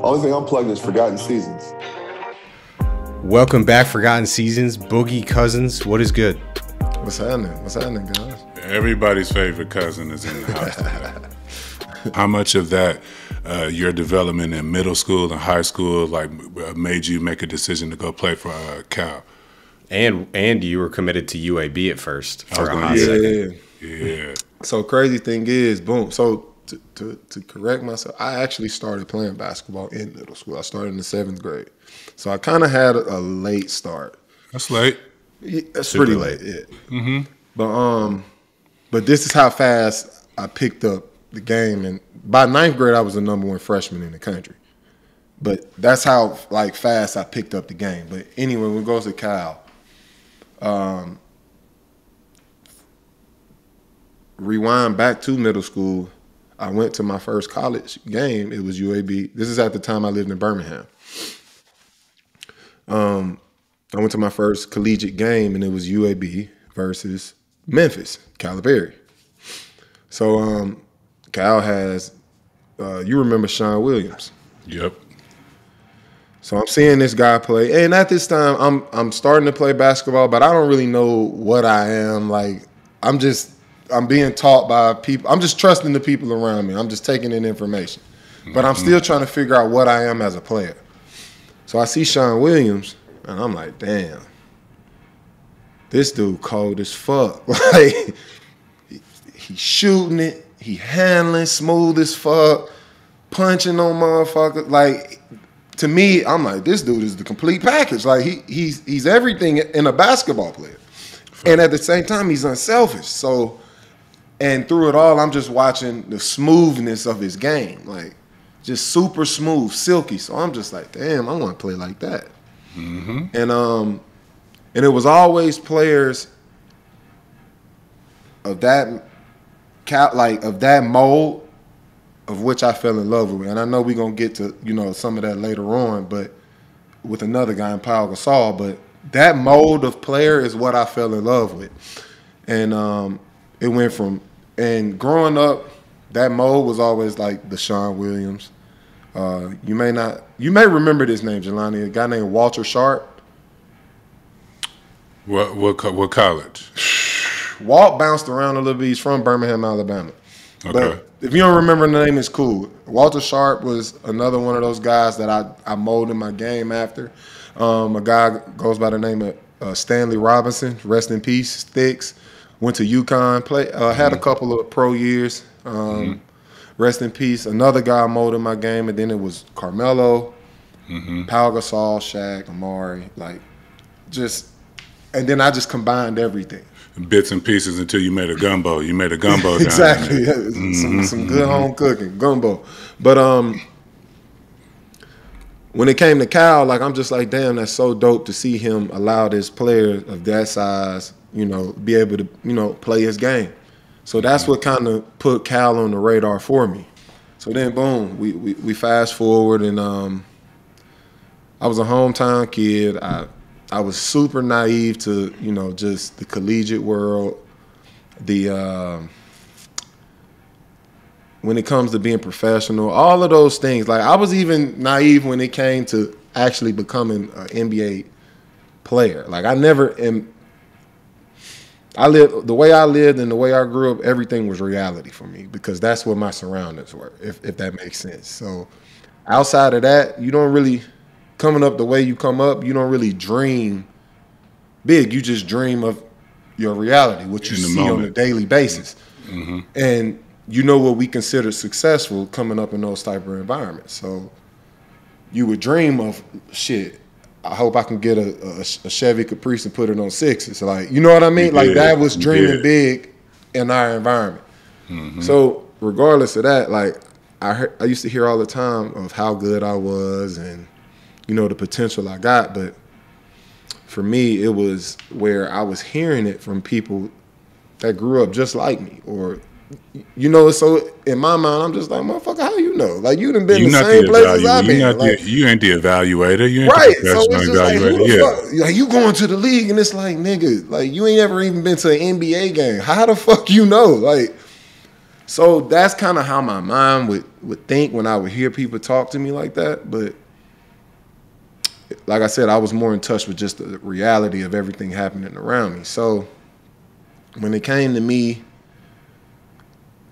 Only thing unplugged is Forgotten Seasons. Welcome back, Forgotten Seasons. Boogie Cousins, what is good? What's happening? What's happening, guys? Everybody's favorite cousin is in the house today. How much of that, your development in middle school and high school, made you make a decision to go play for Cal? And you were committed to UAB at first for a hot second. Yeah. So crazy thing is, boom. So to correct myself, I actually started playing basketball in middle school. I started in the 7th grade. So I kind of had a late start. That's late. Yeah, that's pretty late. Yeah. Mm-hmm. But this is how fast I picked up the game. And by 9th grade, I was the #1 freshman in the country. But that's how fast I picked up the game. But anyway, when it goes to Cal, rewind back to middle school, I went to my first college game. It was UAB. This is at the time I lived in Birmingham. I went to my first collegiate game, and it was UAB versus Memphis, Calipari. So Cal has, you remember Sean Williams? Yep. So I'm seeing this guy play, and at this time, I'm starting to play basketball, but I don't really know what I am. I'm being taught by people. I'm just trusting the people around me. I'm just taking in information. But I'm still trying to figure out what I am as a player. So I see Sean Williams, and I'm like, damn, this dude cold as fuck. He's shooting it, he handling smooth as fuck, punching on motherfuckers. To me, I'm like, this dude is the complete package. He's everything in a basketball player. And at the same time, he's unselfish. And through it all, I'm just watching the smoothness of his game. Just super smooth, silky. So I'm just like, damn, I want to play like that. Mm-hmm. And it was always players of that mold of which I fell in love with. And I know we're going to get to, some of that later on, but with another guy in Pau Gasol. But that mold of player is what I fell in love with. And it went from, and growing up, that mold was always like the Sean Williams. You may remember this name, Jelani, a guy named Walter Sharp. What college? Walt bounced around a little bit. He's from Birmingham, Alabama. Okay. But if you don't remember the name, it's cool. Walter Sharp was another one of those guys that I molded my game after. A guy goes by the name of Stanley Robinson, rest in peace, Sticks. Went to UConn, had a couple of pro years. Rest in peace. Another guy molded my game, and then it was Carmelo, Pau Gasol, Shaq, Amari, and then I just combined everything. Bits and pieces until you made a gumbo. You made a gumbo. Exactly. Some good home cooking, gumbo. But when it came to Cal, I'm just like, damn, that's so dope to see him allow this player of that size, be able to, play his game. So that's what kind of put Cal on the radar for me. So then, boom, we fast forward, and I was a hometown kid. I was super naive to, just the collegiate world. When it comes to being professional, all of those things. I was even naive when it came to actually becoming an NBA player. The way I lived and the way I grew up, everything was reality for me because that's what my surroundings were, if that makes sense. So outside of that, you don't really, coming up the way you come up, you don't really dream big. You just dream of your reality, what you see on a daily basis. Mm-hmm. And you know what we consider successful coming up in those type of environments. So you would dream of, shit, I hope I can get a Chevy Caprice and put it on sixes. You know what I mean? That was dreaming big in our environment. Mm-hmm. So regardless of that, I used to hear all the time of how good I was and, the potential I got. But for me, it was where I was hearing it from people that grew up just like me or so in my mind, I'm just like, motherfucker, how you know? You done been in the same places I've been. You ain't the evaluator. You ain't right. the professional evaluator. You going to the league and it's like, nigga, you ain't ever even been to an NBA game. How the fuck you know? So that's kind of how my mind would think when I would hear people talk to me like that. But like I said, I was more in touch with just the reality of everything happening around me. So when it came to me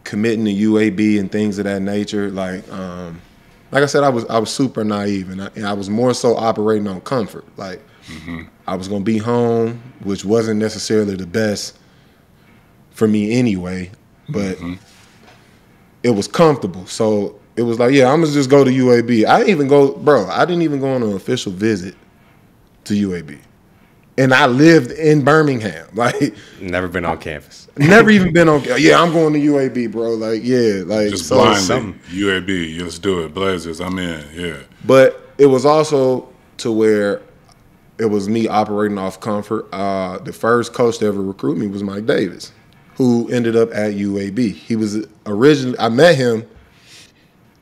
committing to UAB and things of that nature, like I said, I was super naive, and I was more so operating on comfort. Like I was gonna be home, which wasn't necessarily the best for me anyway, but it was comfortable. So it was like, yeah, I'm gonna just go to UAB. I didn't even go on an official visit to UAB. And I lived in Birmingham. Like, never been on campus. Never even been on. Yeah, I'm going to UAB, bro. Like, yeah, like just blindly. UAB, let's do it. Blazers, I'm in. Yeah. But it was also to where it was me operating off comfort. The first coach to ever recruit me was Mike Davis, who ended up at UAB. He was originally, I met him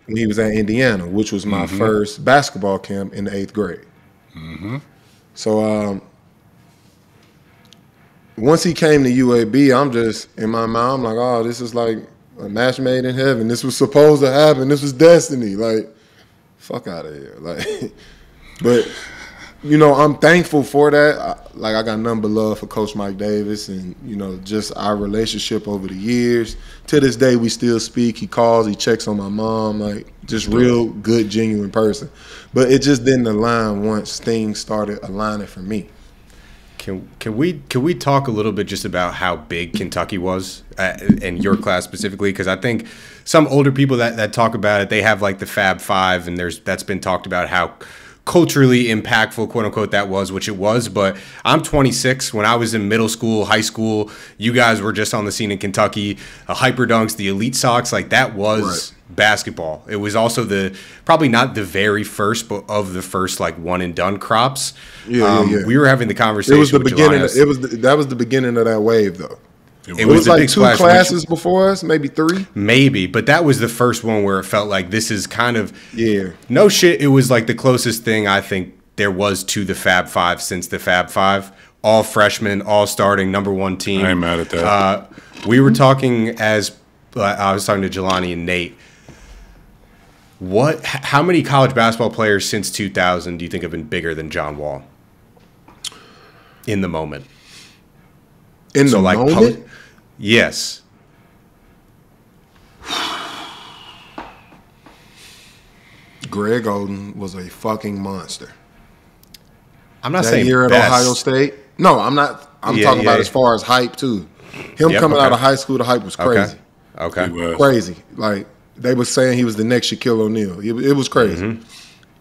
when he was at Indiana, which was my first basketball camp in the 8th grade. So once he came to UAB, I'm just, in my mind, I'm like, oh, this is like a match made in heaven. This was supposed to happen. This was destiny. Like, fuck out of here. Like, but, you know, I'm thankful for that. I got nothing but love for Coach Mike Davis and, you know, just our relationship over the years. To this day, we still speak. He calls, he checks on my mom, like, just real good, genuine person. But it just didn't align once things started aligning for me. Can we talk a little bit just about how big Kentucky was in your class specifically? Because I think some older people that talk about it, they have like the Fab Five, and that's been talked about how culturally impactful, quote unquote, that was, which it was. But I'm 26. When I was in middle school, high school, you guys were just on the scene in Kentucky. Hyper Dunks, the Elite Sox, like that was basketball. It was also probably not the very first, but of the first like one and done crops. Yeah. We were having the conversation. It was the beginning. That was the beginning of that wave, though. It was like two classes before us, maybe three. Maybe, but that was the first one where it felt like this is kind of no shit. It was like the closest thing I think there was to the Fab Five since the Fab Five. All freshmen, all starting, #1 team. I ain't mad at that. We were talking I was talking to Jelani and Nate. How many college basketball players since 2000 do you think have been bigger than John Wall in the moment? In the moment? Yes. Greg Oden was a fucking monster. I'm not saying that year at Ohio State. No, I'm not. I'm talking about as far as hype too. Him coming out of high school, the hype was crazy. Okay. Crazy. Like they were saying he was the next Shaquille O'Neal. It was crazy.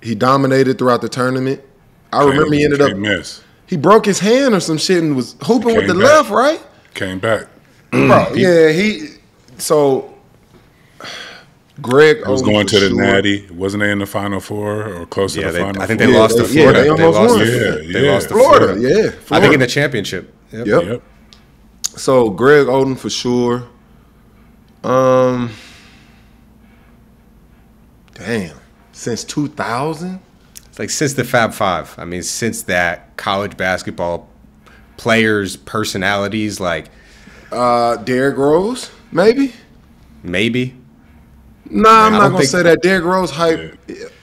He dominated throughout the tournament. I remember he ended up. He broke his hand or some shit and was hooping with the left, right? Came back. Bro, yeah, so Greg was going to the Natty. Wasn't they in the Final Four or close to the Final Four? I think they lost to Florida. They almost won. They lost to Florida. Yeah. I think in the championship. Yep. So Greg Oden for sure. Damn. Since 2000? It's like since the Fab Five. I mean, since that college basketball players, personalities, like Derrick Rose, maybe. Nah, I'm not gonna say that. Derrick Rose hype.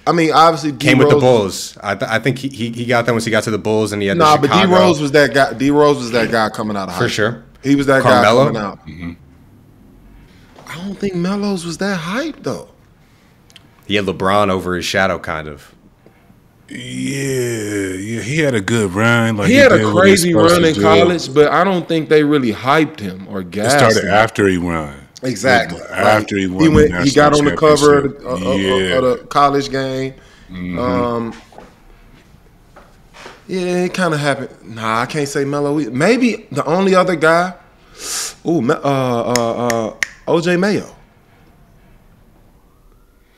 I mean, obviously, came with the Bulls. I think he got them once he got to the Bulls, and he had but D Rose was that guy. D Rose was that guy coming out of high for sure. He was that guy coming out. Mm-hmm. I don't think Melo's was that hype though. He had LeBron over his shadow, kind of. Yeah, he had a good run. Like he had a crazy run in college, but I don't think they really hyped him or gassed him. It started after he won. Exactly. After he won, he got on the cover of the college game. Yeah, it kind of happened. Nah, I can't say Melo. Maybe the only other guy, OJ Mayo.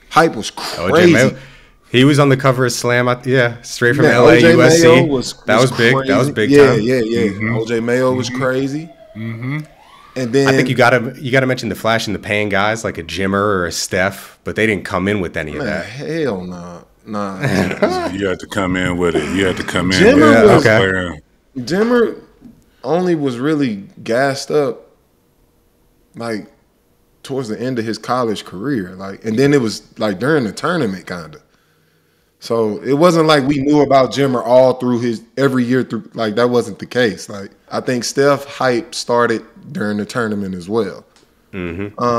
Hype was crazy. He was on the cover of Slam. Straight from LA, USC. That was big. Crazy. That was big time. Yeah. Mm-hmm. OJ Mayo was crazy. Mm-hmm. And then I think you got to mention the flash and the pan guys like a Jimmer or a Steph, but they didn't come in with any of that. Hell no. Nah. You had to come in with it. You had to come in Jimmer with it. Jimmer only was really gassed up like towards the end of his college career. Like, and then it was like during the tournament, kind of. So it wasn't like we knew about Jimmer all through his every year through. Like that wasn't the case. Like I think Steph hype started during the tournament as well. JJ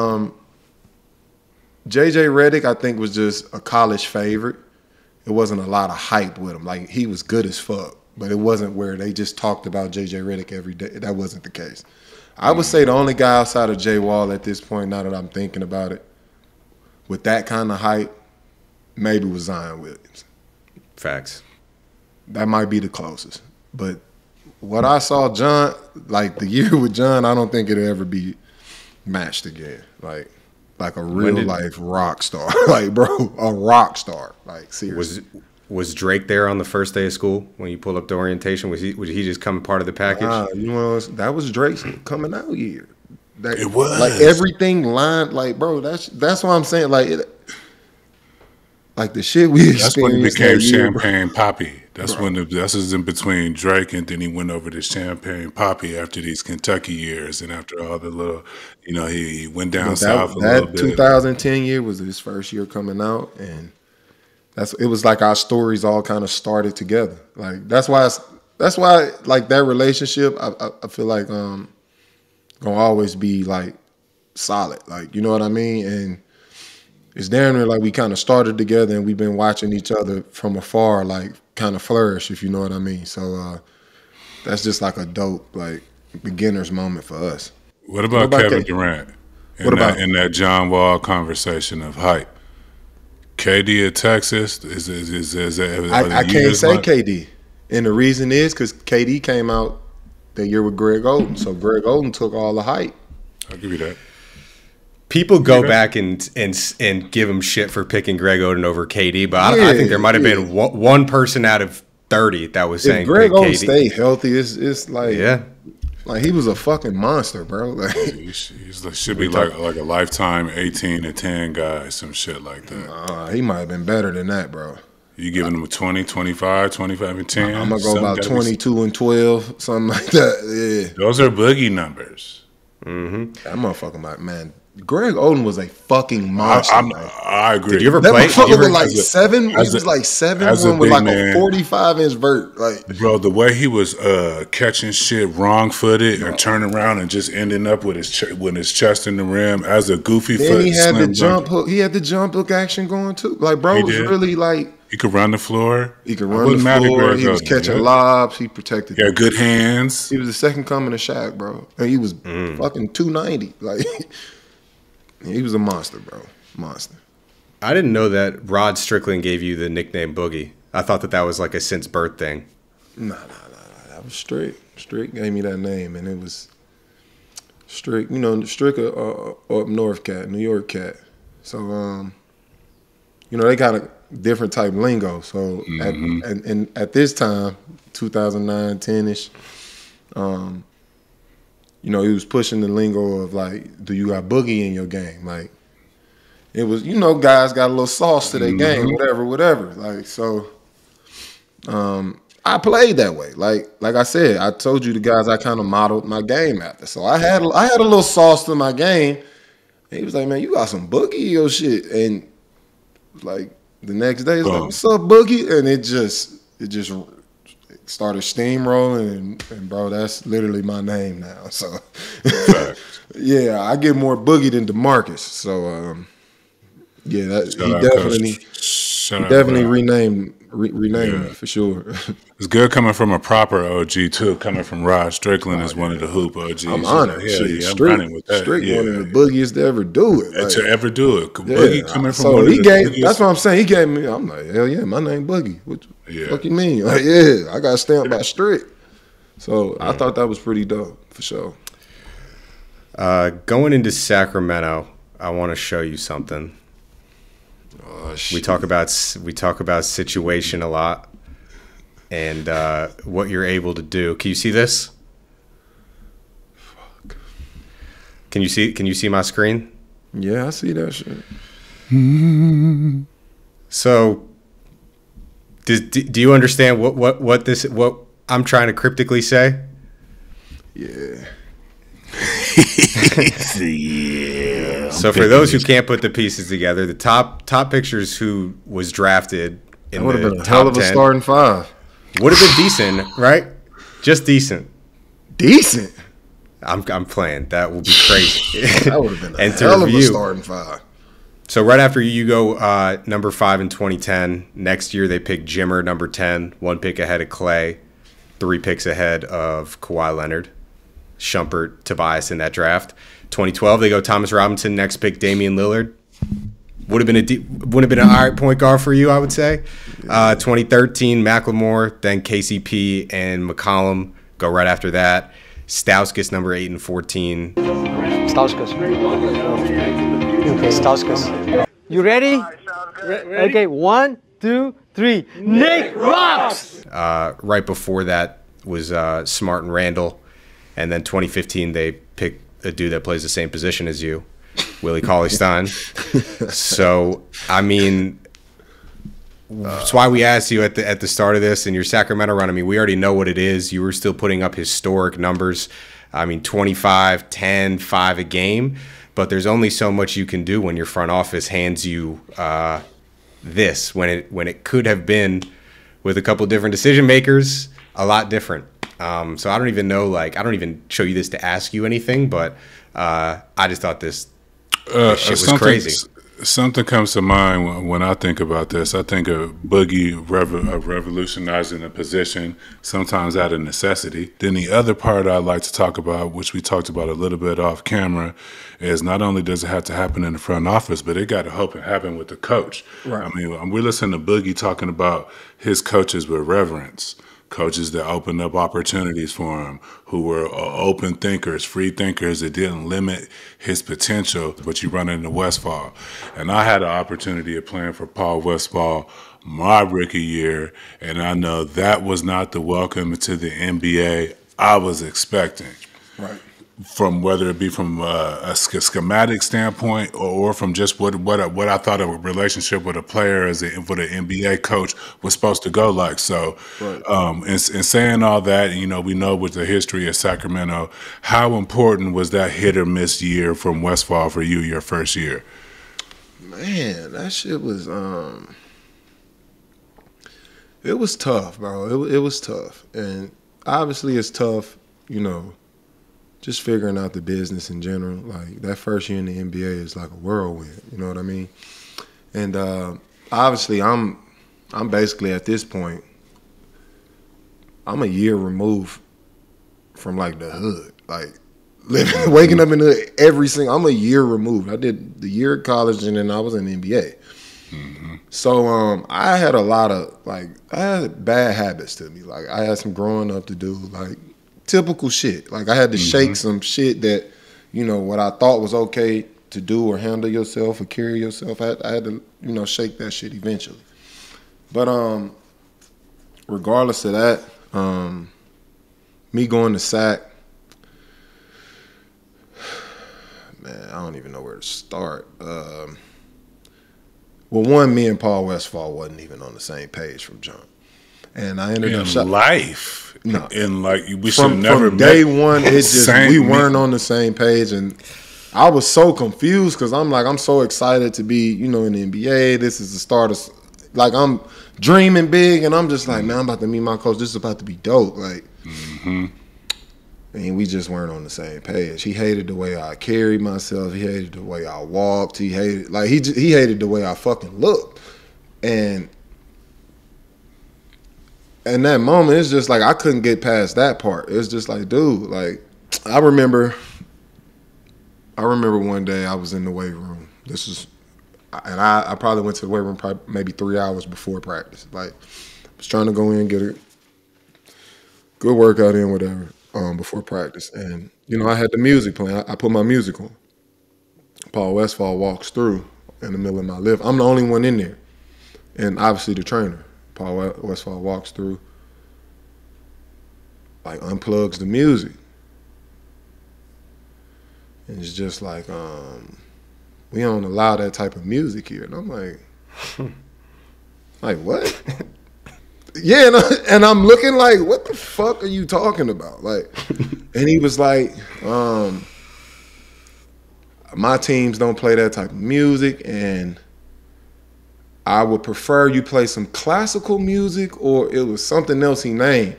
Redick, I think, was just a college favorite. It wasn't a lot of hype with him. Like he was good as fuck, but it wasn't where they just talked about JJ Redick every day. That wasn't the case. I would say the only guy outside of Jay Wall at this point, now that I'm thinking about it, with that kind of hype, maybe was Zion Williams. Facts. That might be the closest. But what I saw John, like the year with John, I don't think it'll ever be matched again. Like a real life rock star. Like, bro, a rock star. Like, seriously. Was Drake there on the first day of school when you pulled up to orientation? Was he just come part of the package? You know, that was Drake's coming out year. It was like everything lined. Like, bro, that's what I'm saying. Like, like the shit we experienced. That's when he became year, Champagne Poppy. That's bro. when this is in between Drake and then he went over to Champagne Poppy after these Kentucky years and after all the little, you know, he went down south a little bit. That 2010 year was his first year coming out, and it was like our stories all kind of started together. Like that's why like that relationship I feel like gonna always be like solid. Like, you know what I mean? And it's damn near like we kind of started together and we've been watching each other from afar, like kind of flourish, if you know what I mean. So that's just like a dope like beginner's moment for us. What about Kevin Durant? In that John Wall conversation of hype? KD at Texas is I can't say KD, and the reason is because KD came out that year with Greg Oden, so Greg Oden took all the hype. I'll give you that. People go back and give him shit for picking Greg Oden over KD, but I think there might have been one person out of 30 that was saying if Greg Oden KD. stayed healthy, it's like like he was a fucking monster, bro. Like should be like a lifetime 18-10 guy, some shit like that. He might have been better than that, bro. You giving him a 20, 25, 25 and 10? I'm gonna go about 22 and 12, something like that. Yeah, those are boogie numbers. That motherfucker, man. Greg Oden was a fucking monster. I agree. Did you ever that play? motherfucker was like 7. He was like 7'1" with like a 45-inch vert. Like, bro, the way he was catching shit wrong-footed and turning around and just ending up with his chest in the rim as a goofy foot. Then he had the jump hook. He had the jump hook action going too. Like, bro was really like. He could run the floor. He could run the floor. He was catching lobs. He protected. He had good hands. He was the second coming of Shaq, bro. And he was fucking 290. Like. He was a monster, bro. Monster. I didn't know that Rod Strickland gave you the nickname Boogie. I thought that was like a since birth thing. Nah. That was Strick. Strick gave me that name, and it was Strick. You know, Strick up north cat, New York cat. So, you know, they got a different type lingo. So, at this time, 2009, 10-ish, you know, he was pushing the lingo of like, do you got boogie in your game? Like, it was, you know, guys got a little sauce to their game, whatever. Like, so, I played that way. Like I said, I told you the guys I kind of modeled my game after. So I had a little sauce to my game. And he was like, man, you got some boogie in your shit. And like the next day, it's like, what's up, boogie? And it just started steamrolling, and bro, that's literally my name now. So, yeah, I get more boogie than DeMarcus. So, yeah, he definitely renamed it for sure. It's good coming from a proper OG too. Coming from Rod Strickland as one of the hoop OGs. I'm honored. I'm running with that. Strick one of the boogiest to ever do it. Like, to ever do it. Boogie coming from one of the boogiest. That's what I'm saying. He gave me. I'm like, hell yeah, my name Boogie. What the fuck you mean? Like, yeah, I got stamped by Strick. So I thought that was pretty dope for sure. Going into Sacramento, I want to show you something. We talk about situation a lot, and what you're able to do. Can you see this? Fuck. Can you see my screen? Yeah, I see that shit. So, do you understand what I'm trying to cryptically say? Yeah. Yeah. Yeah. So for those who can't put the pieces together, the top pictures who was drafted in That would have the been a top hell of a 10 starting five. would have been decent, right? Just decent. Decent. I'm playing. That will be crazy. That would have been a And to hell of a review, starting five. so right after you go number 5 in 2010, next year they pick Jimmer number 10, 1 pick ahead of Clay, 3 picks ahead of Kawhi Leonard, Shumpert, Tobias in that draft. 2012 they go Thomas Robinson, next pick Damian Lillard. Would have been an all right point guard for you, I would say. 2013 McLemore, then KCP and McCollum go right after that. Stauskas number 8 and 14. Stauskas. Okay, Stauskas. You ready? Okay, 1, 2, 3. Nick rocks! Right before that was Smart and Randall. And then 2015, they picked a dude that plays the same position as you, Willie Cauley-Stein. So, I mean, that's why we asked you at the start of this in your Sacramento run. I mean, we already know what it is. You were still putting up historic numbers. I mean, 25, 10, 5 a game. But there's only so much you can do when your front office hands you this, when it could have been, with a couple different decision makers, a lot different. So I don't even know, I don't even show you this to ask you anything, but I just thought this shit was crazy. Something comes to mind when I think about this. I think of Boogie revolutionizing a position, sometimes out of necessity. Then the other part I'd like to talk about, which we talked about a little bit off camera, is not only does it have to happen in the front office, but it got to happen with the coach. Right. I mean, we're listening to Boogie talking about his coaches with reverence. Coaches that opened up opportunities for him, who were open thinkers, free thinkers that didn't limit his potential, but you run into Westphal. And I had an opportunity of playing for Paul Westphal my rookie year, and I know that was not the welcome to the NBA I was expecting. Right. From whether it be from a schematic standpoint or from just what I thought a relationship with a player with an NBA coach was supposed to go like. So, right. In saying all that, we know with the history of Sacramento, how important was that hit or miss year from Westphal for you, your first year? Man, that shit was it was tough, bro. It was tough, and obviously it's tough, just figuring out the business in general. Like, that first year in the NBA is like a whirlwind, you know what I mean? And obviously I'm basically at this point, I'm a year removed from like the hood. Like, waking up in the hood every single, I'm a year removed. I did the year of college and then I was in the NBA. Mm-hmm. So I had a lot of, I had bad habits to me. Like, I had some growing up to do, like, typical shit. Like, I had to shake some shit that, what I thought was okay to do or handle yourself or carry yourself. I had to, shake that shit eventually. But regardless of that, me going to SAC, man, I don't even know where to start. Well, one, me and Paul Westphal wasn't even on the same page from jump. And I ended up life. No, and we should from never day one. It just we weren't on the same page, and I was so confused because I'm so excited to be in the NBA. This is the start of I'm dreaming big, and I'm just like, man, I'm about to meet my coach. This is about to be dope. And we just weren't on the same page. He hated the way I carried myself. He hated the way I walked. He hated he hated the way I fucking looked, and. In that moment, it's just I couldn't get past that part. It's just dude, I remember one day I was in the weight room. And I probably went to the weight room maybe 3 hours before practice. I was trying to go in, get a good workout in, whatever, before practice. And, I had the music playing. I put my music on. Paul Westphal walks through in the middle of my lift. I'm the only one in there. And obviously the trainer. Paul Westphal walks through, unplugs the music. And it's just we don't allow that type of music here. And I'm like, what? Yeah, and I'm looking what the fuck are you talking about? And he was my teams don't play that type of music, and I would prefer you play some classical music, or it was something else he named.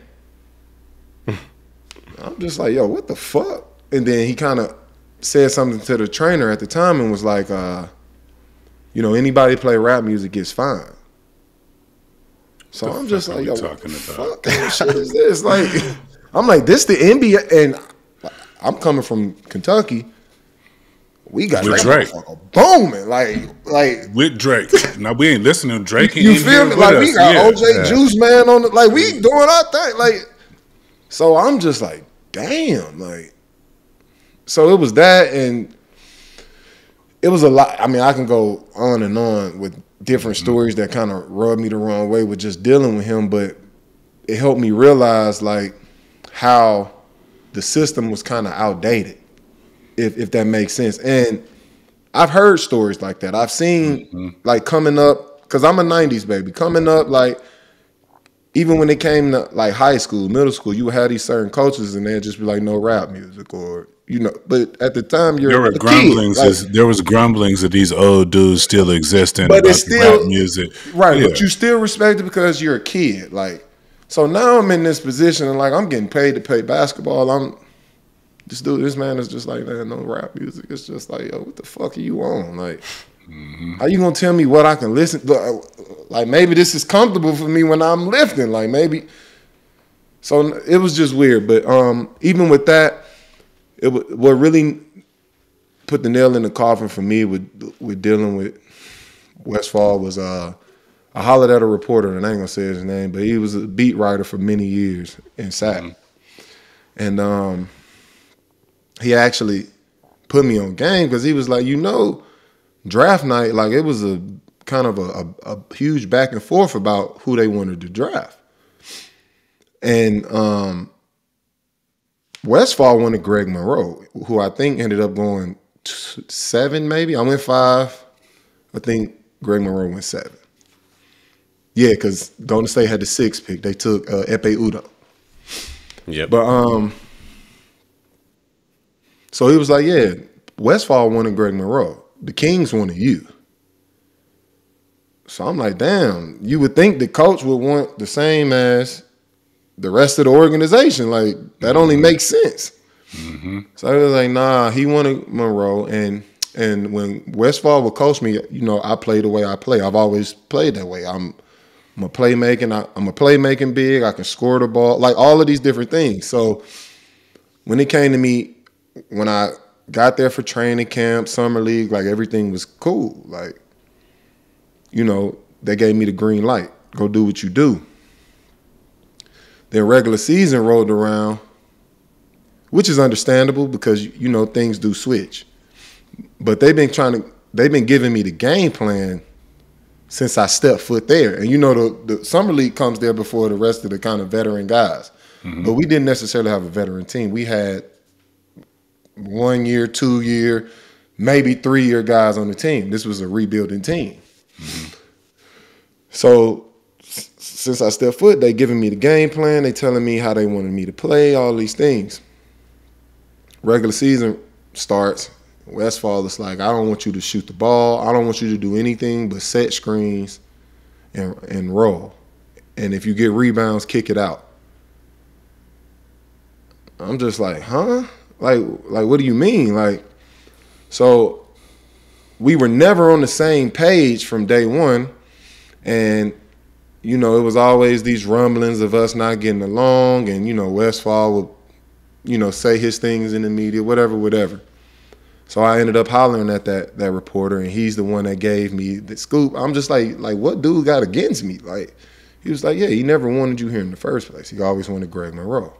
I'm just like, yo, what the fuck? And then he kind of said something to the trainer at the time and was like, you know, anybody play rap music is fine. So I'm just like, yo, what the fuck kind of shit is this? Like, I'm like, this the NBA, and I'm coming from Kentucky. We got with Drake booming, like with Drake. Now we ain't listening to Drake. You feel me? Like we got OJ Juice Man on the, like we doing our thing. Like, so I'm just like, damn, like. So it was that, and it was a lot. I mean, I can go on and on with different stories that kind of rubbed me the wrong way with just dealing with him, but it helped me realize like how the system was kind of outdated. If that makes sense. And I've heard stories like that. I've seen like coming up, because I'm a 90s baby, coming up, like even when it came to like high school, middle school, you would have these certain coaches and they'd just be like, no rap music, or, you know, but at the time there were grumblings, like, there was grumblings that these old dudes still existing but about it's still, rap music. Right, yeah. But you still respect it because you're a kid. Like, so now I'm in this position and like I'm getting paid to play basketball. This man is just like, man, no rap music. It's just like, yo, what the fuck are you on? Like, how you gonna tell me what I can listen to? Like, maybe this is comfortable for me when I'm lifting. Like, maybe. So it was just weird. But even with that, what really put the nail in the coffin for me with dealing with Westfall was I hollered at a reporter, and I ain't gonna say his name, but he was a beat writer for many years in SAC. And he actually put me on game because he was like, you know, draft night, like it was a kind of a huge back and forth about who they wanted to draft. And Westfall wanted Greg Monroe, who I think ended up going 7 maybe. I went 5. I think Greg Monroe went 7. Yeah, because Golden State had the 6th pick. They took Epe Udoh. Yep. But so he was like, yeah, Westfall wanted Greg Monroe. The Kings wanted you. So I'm like, damn, you would think the coach would want the same as the rest of the organization. Like, that only makes sense. So I was like, nah, he wanted Monroe. And when Westfall would coach me, you know, I play the way I play. I've always played that way. I'm a playmaking. I'm a playmaking big. I can score the ball. Like, all of these different things. So when it came to me, when I got there for training camp, summer league, like everything was cool. Like, you know, they gave me the green light. Go do what you do. Then regular season rolled around, which is understandable because, you know, things do switch. But they've been giving me the game plan since I stepped foot there. And, you know, the summer league comes there before the rest of the kind of veteran guys. But we didn't necessarily have a veteran team. We had 1 year, 2 year, maybe 3 year guys on the team. This was a rebuilding team. So since I stepped foot, they giving me the game plan. They telling me how they wanted me to play, all these things. Regular season starts. Westfall is like, I don't want you to shoot the ball. I don't want you to do anything but set screens and roll. And if you get rebounds, kick it out. I'm just like, huh? Like, what do you mean? Like, so we were never on the same page from day one. And, you know, it was always these rumblings of us not getting along. And, you know, Westfall would, you know, say his things in the media, whatever. So I ended up hollering at that reporter, and he's the one that gave me the scoop. I'm just like, what dude got against me? Like, he was like, yeah, he never wanted you here in the first place. He always wanted Greg Monroe.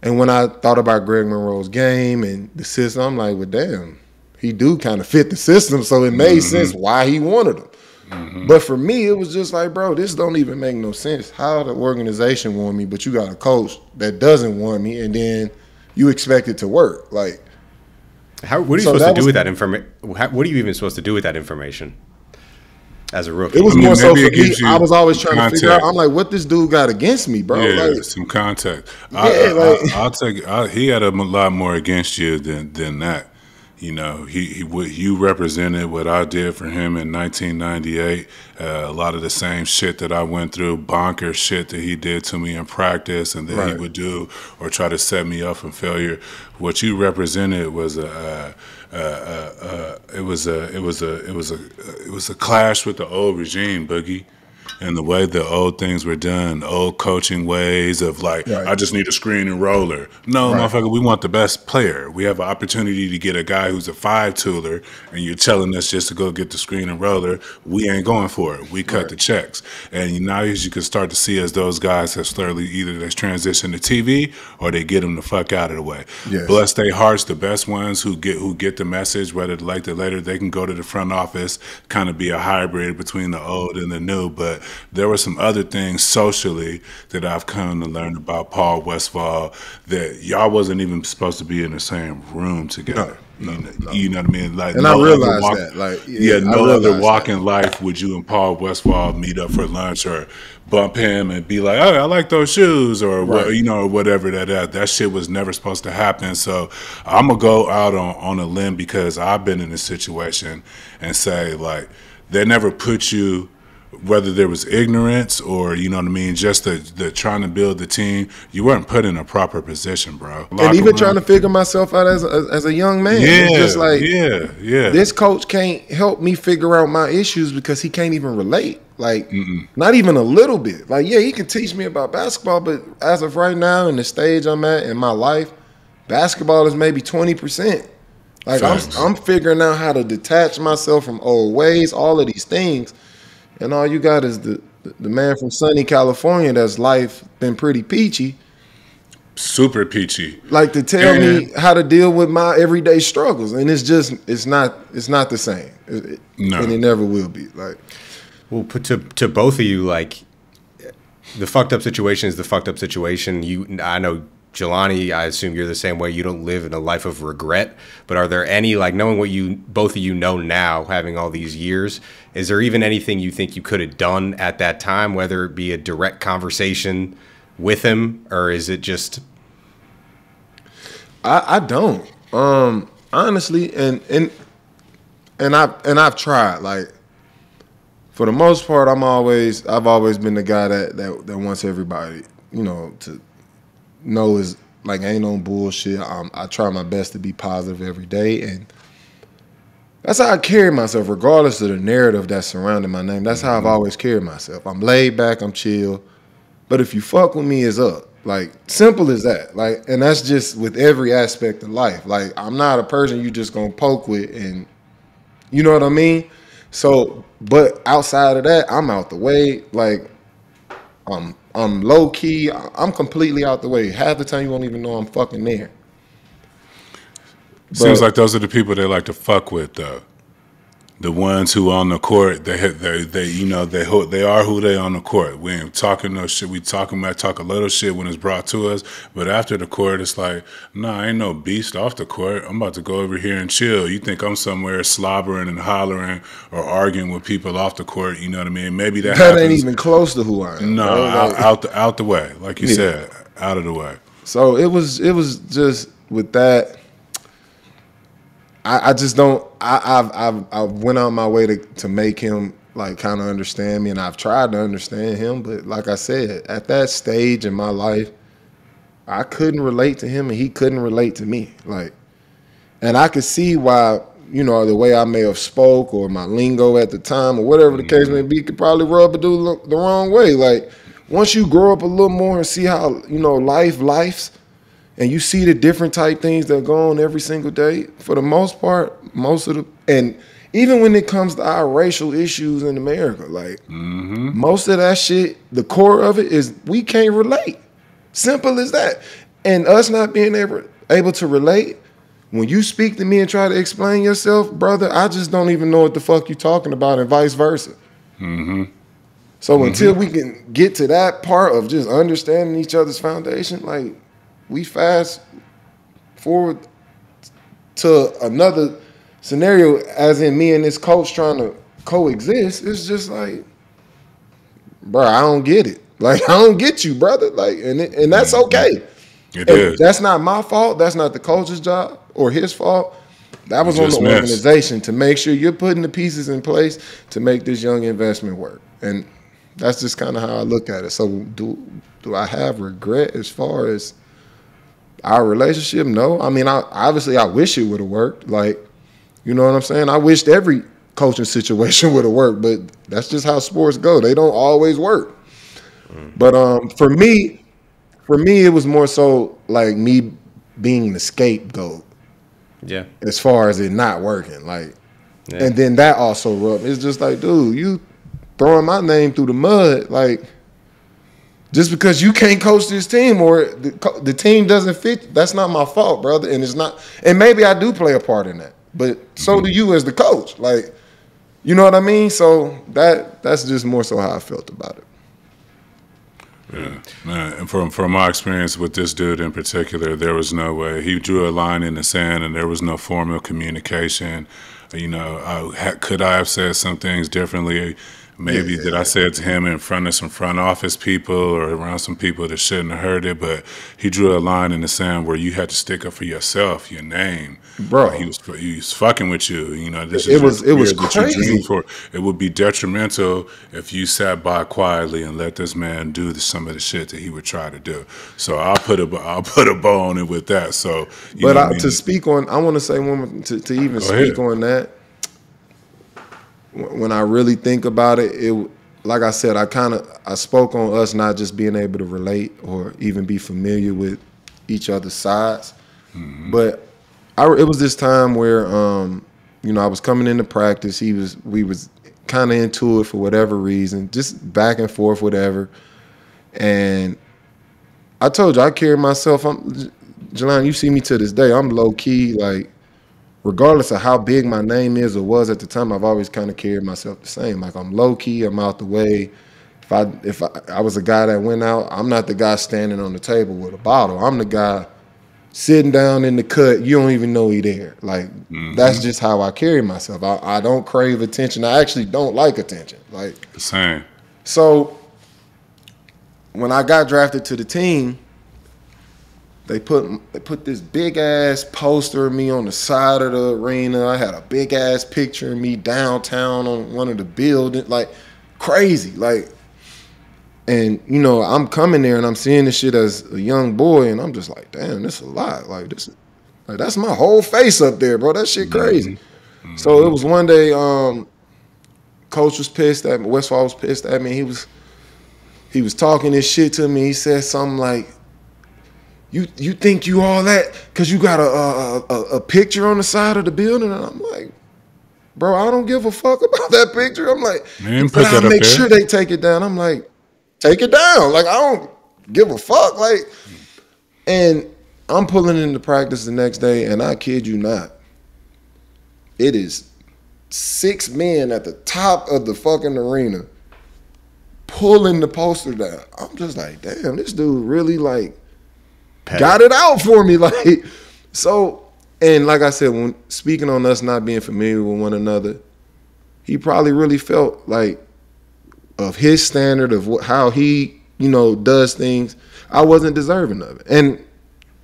And when I thought about Greg Monroe's game and the system, I'm like, well, damn, he do kind of fit the system, so it made sense why he wanted him. But for me, it was just like, bro, this don't even make no sense. How the organization want me, but you got a coach that doesn't want me, and then you expect it to work. Like, what are you supposed to do with that information? What are you even supposed to do with that information as a rookie? It was more so for me. I was always trying to figure out. I'm like, what this dude got against me, bro? Yeah, like, some contact. Yeah, I'll take. He had a lot more against you than that. You know, you represented what I did for him in 1998. A lot of the same shit that I went through, bonkers shit that he did to me in practice, and that he would do or try to set me up for failure. What you represented was it was a clash with the old regime, Boogie. And the way the old things were done, old coaching ways of like, I just need a screen and roller. No, motherfucker, we want the best player. We have an opportunity to get a guy who's a 5-tooler, and you're telling us just to go get the screen and roller. We ain't going for it. We cut the checks. And now as you can start to see as those guys have slowly either they transition to TV or they get them the fuck out of the way. Yes. Bless their hearts, the best ones who get the message, whether they like it later, they can go to the front office, kind of be a hybrid between the old and the new. But there were some other things socially that I've come to learn about Paul Westphal that y'all wasn't even supposed to be in the same room together. No. You know what I mean? Like, and I realized that. Like, no other walk in life would you and Paul Westphal meet up for lunch or bump him and be like, "Oh, I like those shoes," or whatever that shit was never supposed to happen. So I'm gonna go out on a limb because I've been in a situation and say like they never put you. Whether there was ignorance or, you know what I mean, just the trying to build the team, you weren't put in a proper position, bro. And even trying to figure myself out as a young man. Yeah, it's just like, yeah. This coach can't help me figure out my issues because he can't even relate. Like, not even a little bit. Like, yeah, he can teach me about basketball, but as of right now, in the stage I'm at in my life, basketball is maybe 20%. Like, I'm figuring out how to detach myself from old ways, all of these things. And all you got is the man from sunny California that's life been pretty peachy. Super peachy. Like to tell me how to deal with my everyday struggles. And it's not the same. No. And it never will be. Like, well, to both of you, like the fucked up situation is the fucked up situation. I know Jelani, I assume you're the same way. You don't live in a life of regret. But are there any, like knowing what both of you know now, having all these years, is there even anything you think you could have done at that time, whether it be a direct conversation with him, or is it just? I don't honestly, and I've tried. Like for the most part, I've always been the guy that wants everybody, you know, to know is like ain't no bullshit. I try my best to be positive every day, and that's how I carry myself, regardless of the narrative that's surrounding my name. That's how I've always carried myself. I'm laid back, I'm chill, but if you fuck with me, it's up. Like simple as that. Like, and that's just with every aspect of life. Like I'm not a person you just gonna poke with, and you know what I mean. So, but outside of that, I'm out the way. Like I'm low key. I'm completely out the way. Half the time you won't even know I'm fucking there. Seems like those are the people they like to fuck with, though. The ones who on the court, they are who they on the court. We ain't talking no shit. We talk a little shit when it's brought to us, but after the court, it's like, nah, I ain't no beast off the court. I'm about to go over here and chill. You think I'm somewhere slobbering and hollering or arguing with people off the court? You know what I mean? Maybe that happens. Ain't even close to who I am. No, out the way, like you said, out of the way. So it was just with that. I just don't. I went out my way to make him like kind of understand me, and I've tried to understand him. But like I said, at that stage in my life, I couldn't relate to him, and he couldn't relate to me. Like, and I could see why, you know, the way I may have spoke or my lingo at the time or whatever the case may be could probably rub a dude the wrong way. Like, once you grow up a little more and see how, you know, life's. And you see the different type things that go on every single day, for the most part, and even when it comes to our racial issues in America, like most of that shit, the core of it is we can't relate. Simple as that. And us not being able to relate, when you speak to me and try to explain yourself, brother, I just don't even know what the fuck you're talking about, and vice versa. So until we can get to that part of just understanding each other's foundation, like, we fast forward to another scenario, as in me and this coach trying to coexist. It's just like, bro, I don't get it. Like, I don't get you, brother. Like, and that's okay. It is. That's not my fault. That's not the coach's job or his fault. That was on the missed. organization to make sure you're putting the pieces in place to make this young investment work. And that's just kind of how I look at it. So do I have regret as far as our relationship? No. I mean, I wish it would have worked. Like, you know what I'm saying? I wished every coaching situation would have worked, but that's just how sports go. They don't always work. But for me, it was more so like me being the scapegoat. Yeah. As far as it not working, like, yeah. And then that also rubbed. It's just like, dude, you throwing my name through the mud, like, just because you can't coach this team or the team doesn't fit, that's not my fault, brother. And it's not. And maybe I do play a part in that, but so do you as the coach. Like, you know what I mean? So that's just more so how I felt about it. Yeah, man. And from my experience with this dude in particular, there was no way. He drew a line in the sand, and there was no formal communication. You know, could I have said some things differently? Maybe that I said to him in front of some front office people or around some people that shouldn't have heard it, but he drew a line in the sand where you had to stick up for yourself, your name. Bro. He was fucking with you. You know, this it is was crazy. It would be detrimental if you sat by quietly and let this man do some of the shit that he would try to do. So I'll put a bow on it with that. So, to speak on, I want to say one more, to even speak on that. When I really think about it, like I said, I spoke on us not just being able to relate or even be familiar with each other's sides, but it was this time where I was coming into practice. We was kind of into it for whatever reason, just back and forth, whatever. And I told you I carry myself. Jelani, you see me to this day. I'm low key, like, regardless of how big my name is or was at the time, I've always kind of carried myself the same. Like, I'm low key, I'm out the way. If I was a guy that went out, I'm not the guy standing on the table with a bottle. I'm the guy sitting down in the cut. You don't even know he there. Like, that's just how I carry myself. I don't crave attention. I actually don't like attention. Like, the same. So when I got drafted to the team, They put this big ass poster of me on the side of the arena. I had a big ass picture of me downtown on one of the buildings, like crazy, like. And I'm coming there and I'm seeing this shit as a young boy, and I'm just like, damn, this is a lot. Like this, like that's my whole face up there, bro. That shit crazy. So it was one day, coach was pissed at me. Westfall was pissed at me. He was talking this shit to me. He said something like, You think you all that because you got a picture on the side of the building? And I'm like, bro, I don't give a fuck about that picture. I'm like, I'll make sure they take it down. I'm like, take it down. Like, I don't give a fuck. Like, and I'm pulling into practice the next day, and I kid you not, it is 6 men at the top of the fucking arena pulling the poster down. I'm just like, damn, this dude really like got it out for me, like. So, and like I said, when speaking on us not being familiar with one another, he probably really felt like of his standard of how he, does things, I wasn't deserving of it. And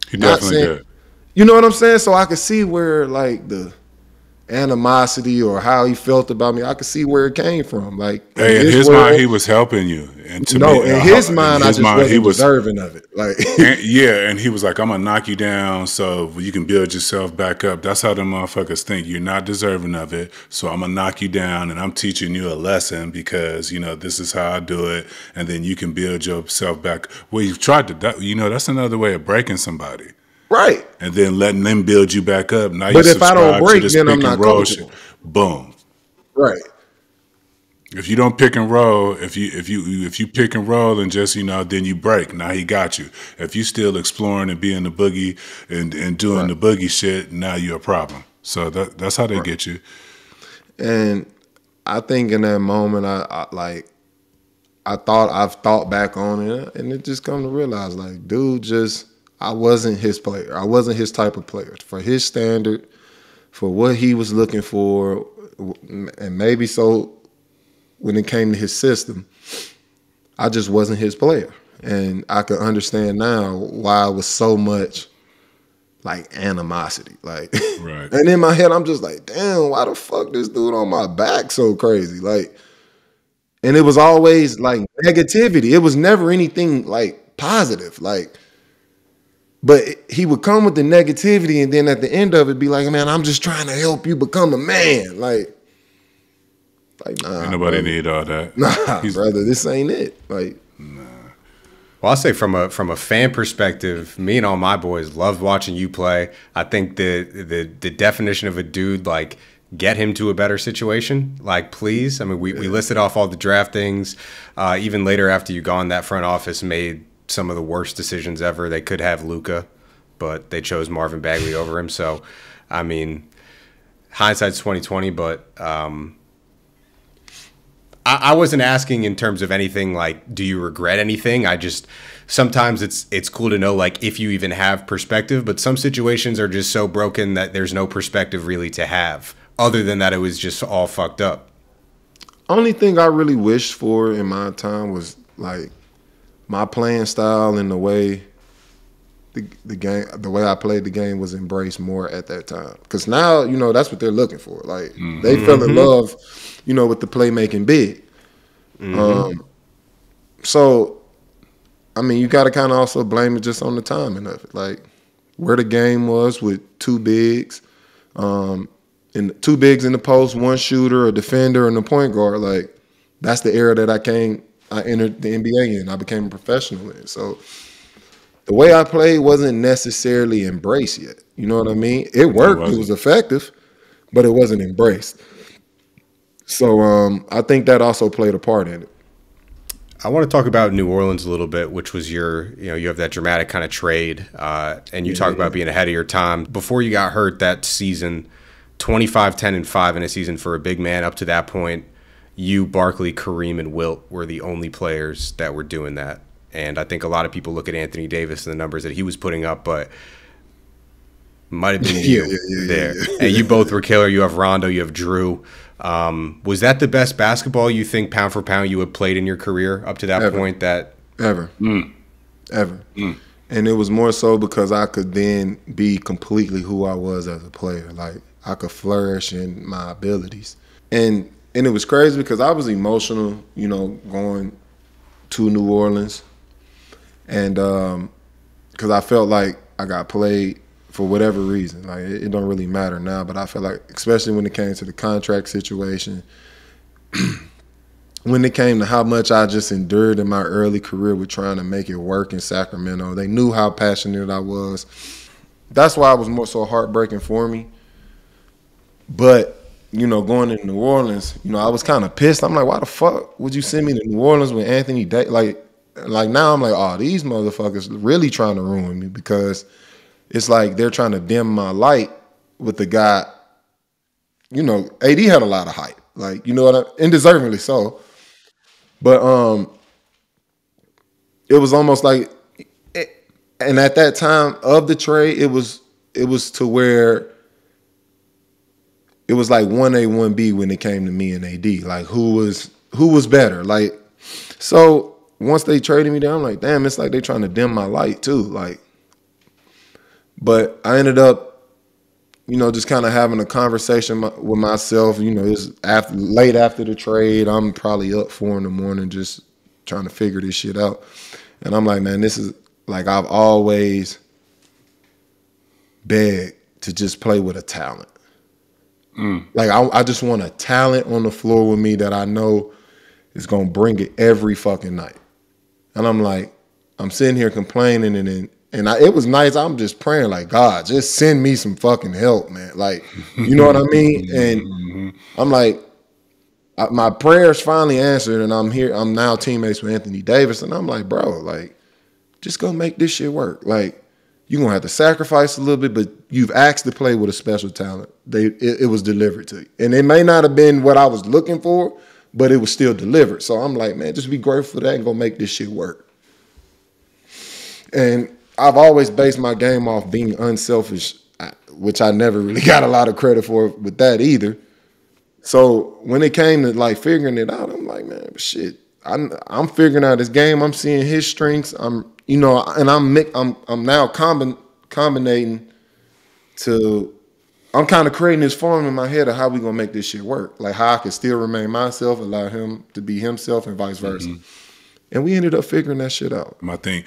he definitely did. You know what I'm saying? So I could see where like the animosity or how he felt about me, I could see where it came from. Like, hey, in his mind, he was helping you. And to me, in his mind, I just wasn't deserving of it. Like, and he was like, I'm gonna knock you down so you can build yourself back up. That's how them motherfuckers think. You're not deserving of it, so I'm gonna knock you down, and I'm teaching you a lesson because this is how I do it, and then you can build yourself back. Well, you've tried to, that's another way of breaking somebody. Right. And then letting them build you back up. Now but if I don't break, then I'm not coachable. Boom. Right. If you don't pick and roll, if you pick and roll and just, then you break. Now he got you. If you still exploring and being the boogie and doing the boogie shit, now you're a problem. So that's how they get you. And I think in that moment, I've thought back on it, and it just come to realize, like, dude, I wasn't his player. I wasn't his type of player. For his standard, for what he was looking for, and maybe so when it came to his system, I just wasn't his player. And I can understand now why it was so much like animosity. Like, Right. and in my head, I'm just like, damn, why the fuck this dude on my back so crazy? Like, and it was always like negativity. It was never anything like positive. Like, but he would come with the negativity, and then at the end of it, be like, man, I'm just trying to help you become a man. Like nah, Ain't nobody brother. need all that. Nah, brother, this ain't it. Like, Well, I'll say from a fan perspective, me and all my boys loved watching you play. I think the definition of a dude, like, get him to a better situation, like, please. I mean, we listed off all the draft things. Even later after you gone, that front office made some of the worst decisions ever. They could have Luka, but they chose Marvin Bagley over him. So, I mean, hindsight's 2020, but I wasn't asking in terms of anything like, do you regret anything? I just, sometimes it's cool to know, like, if you even have perspective, but some situations are just so broken that there's no perspective really to have, other than that it was just all fucked up. only thing I really wished for in my time was like my playing style and the way the way I played the game was embraced more at that time. Because now, you know, that's what they're looking for. Like, they fell in love, you know, with the playmaking big. So, I mean, you got to kind of also blame it just on the timing of it. Like, where the game was with two bigs, and two bigs in the post, one shooter, a defender, and a point guard. Like, that's the era that I entered the NBA in. I became a professional in. So, the way I played wasn't necessarily embraced yet. You know what I mean? It worked. It was effective, but it wasn't embraced. So I think that also played a part in it. I want to talk about New Orleans a little bit, which was your, you know, you have that dramatic kind of trade, and you talk about being ahead of your time. Before you got hurt that season, 25, 10, and 5 in a season for a big man. Up to that point, you, Barkley, Kareem, and Wilt were the only players that were doing that. And I think a lot of people look at Anthony Davis and the numbers that he was putting up, but might have been you there. And you both were killer. You have Rondo, you have Drew. Was that the best basketball you think, pound for pound, you had played in your career up to that point? Ever. And it was more so because I could then be completely who I was as a player. Like, I could flourish in my abilities. And it was crazy because I was emotional, you know, going to New Orleans. And because I felt like I got played for whatever reason. Like, it don't really matter now, but I felt like, especially when it came to the contract situation, when it came to how much I just endured in my early career with trying to make it work in Sacramento, they knew how passionate I was. That's why it was more so heartbreaking for me. But, you know, going to New Orleans, you know, I was kind of pissed. I'm like, why the fuck would you send me to New Orleans with Anthony Davis? Like now I'm like, oh, these motherfuckers really trying to ruin me, because it's like they're trying to dim my light with the guy. You know, AD had a lot of hype, like, you know what, and deservingly so. But it was almost like, and at that time of the trade, it was to where it was like 1A, 1B when it came to me and AD. Like, who was better? Like, so once they traded me down, I'm like, damn, it's like they trying to dim my light too. Like, but I ended up, you know, just kind of having a conversation with myself. You know, it's late after the trade. I'm probably up 4 a.m. just trying to figure this shit out. And I'm like, man, this is like, I've always begged to just play with a talent. Like, I just want a talent on the floor with me that I know is going to bring it every fucking night. And I'm like, I'm sitting here complaining, and it was nice. I'm just praying, like, God, just send me some fucking help, man. Like, you know what I mean? And I'm like, my prayers finally answered, and I'm now teammates with Anthony Davis, and I'm like, bro, like, just go make this shit work. Like, you're going to have to sacrifice a little bit, but you've asked to play with a special talent. It was delivered to you. And it may not have been what I was looking for, but it was still delivered. So I'm like, man, just be grateful for that and go make this shit work. And I've always based my game off being unselfish, which I never really got a lot of credit for with that either. So when it came to like figuring it out, I'm like, man, shit, I'm figuring out this game. I'm seeing his strengths. I'm now combining I'm kind of creating this form in my head of how we gonna make this shit work. Like how I can still remain myself, allow him to be himself, and vice versa. And we ended up figuring that shit out. I think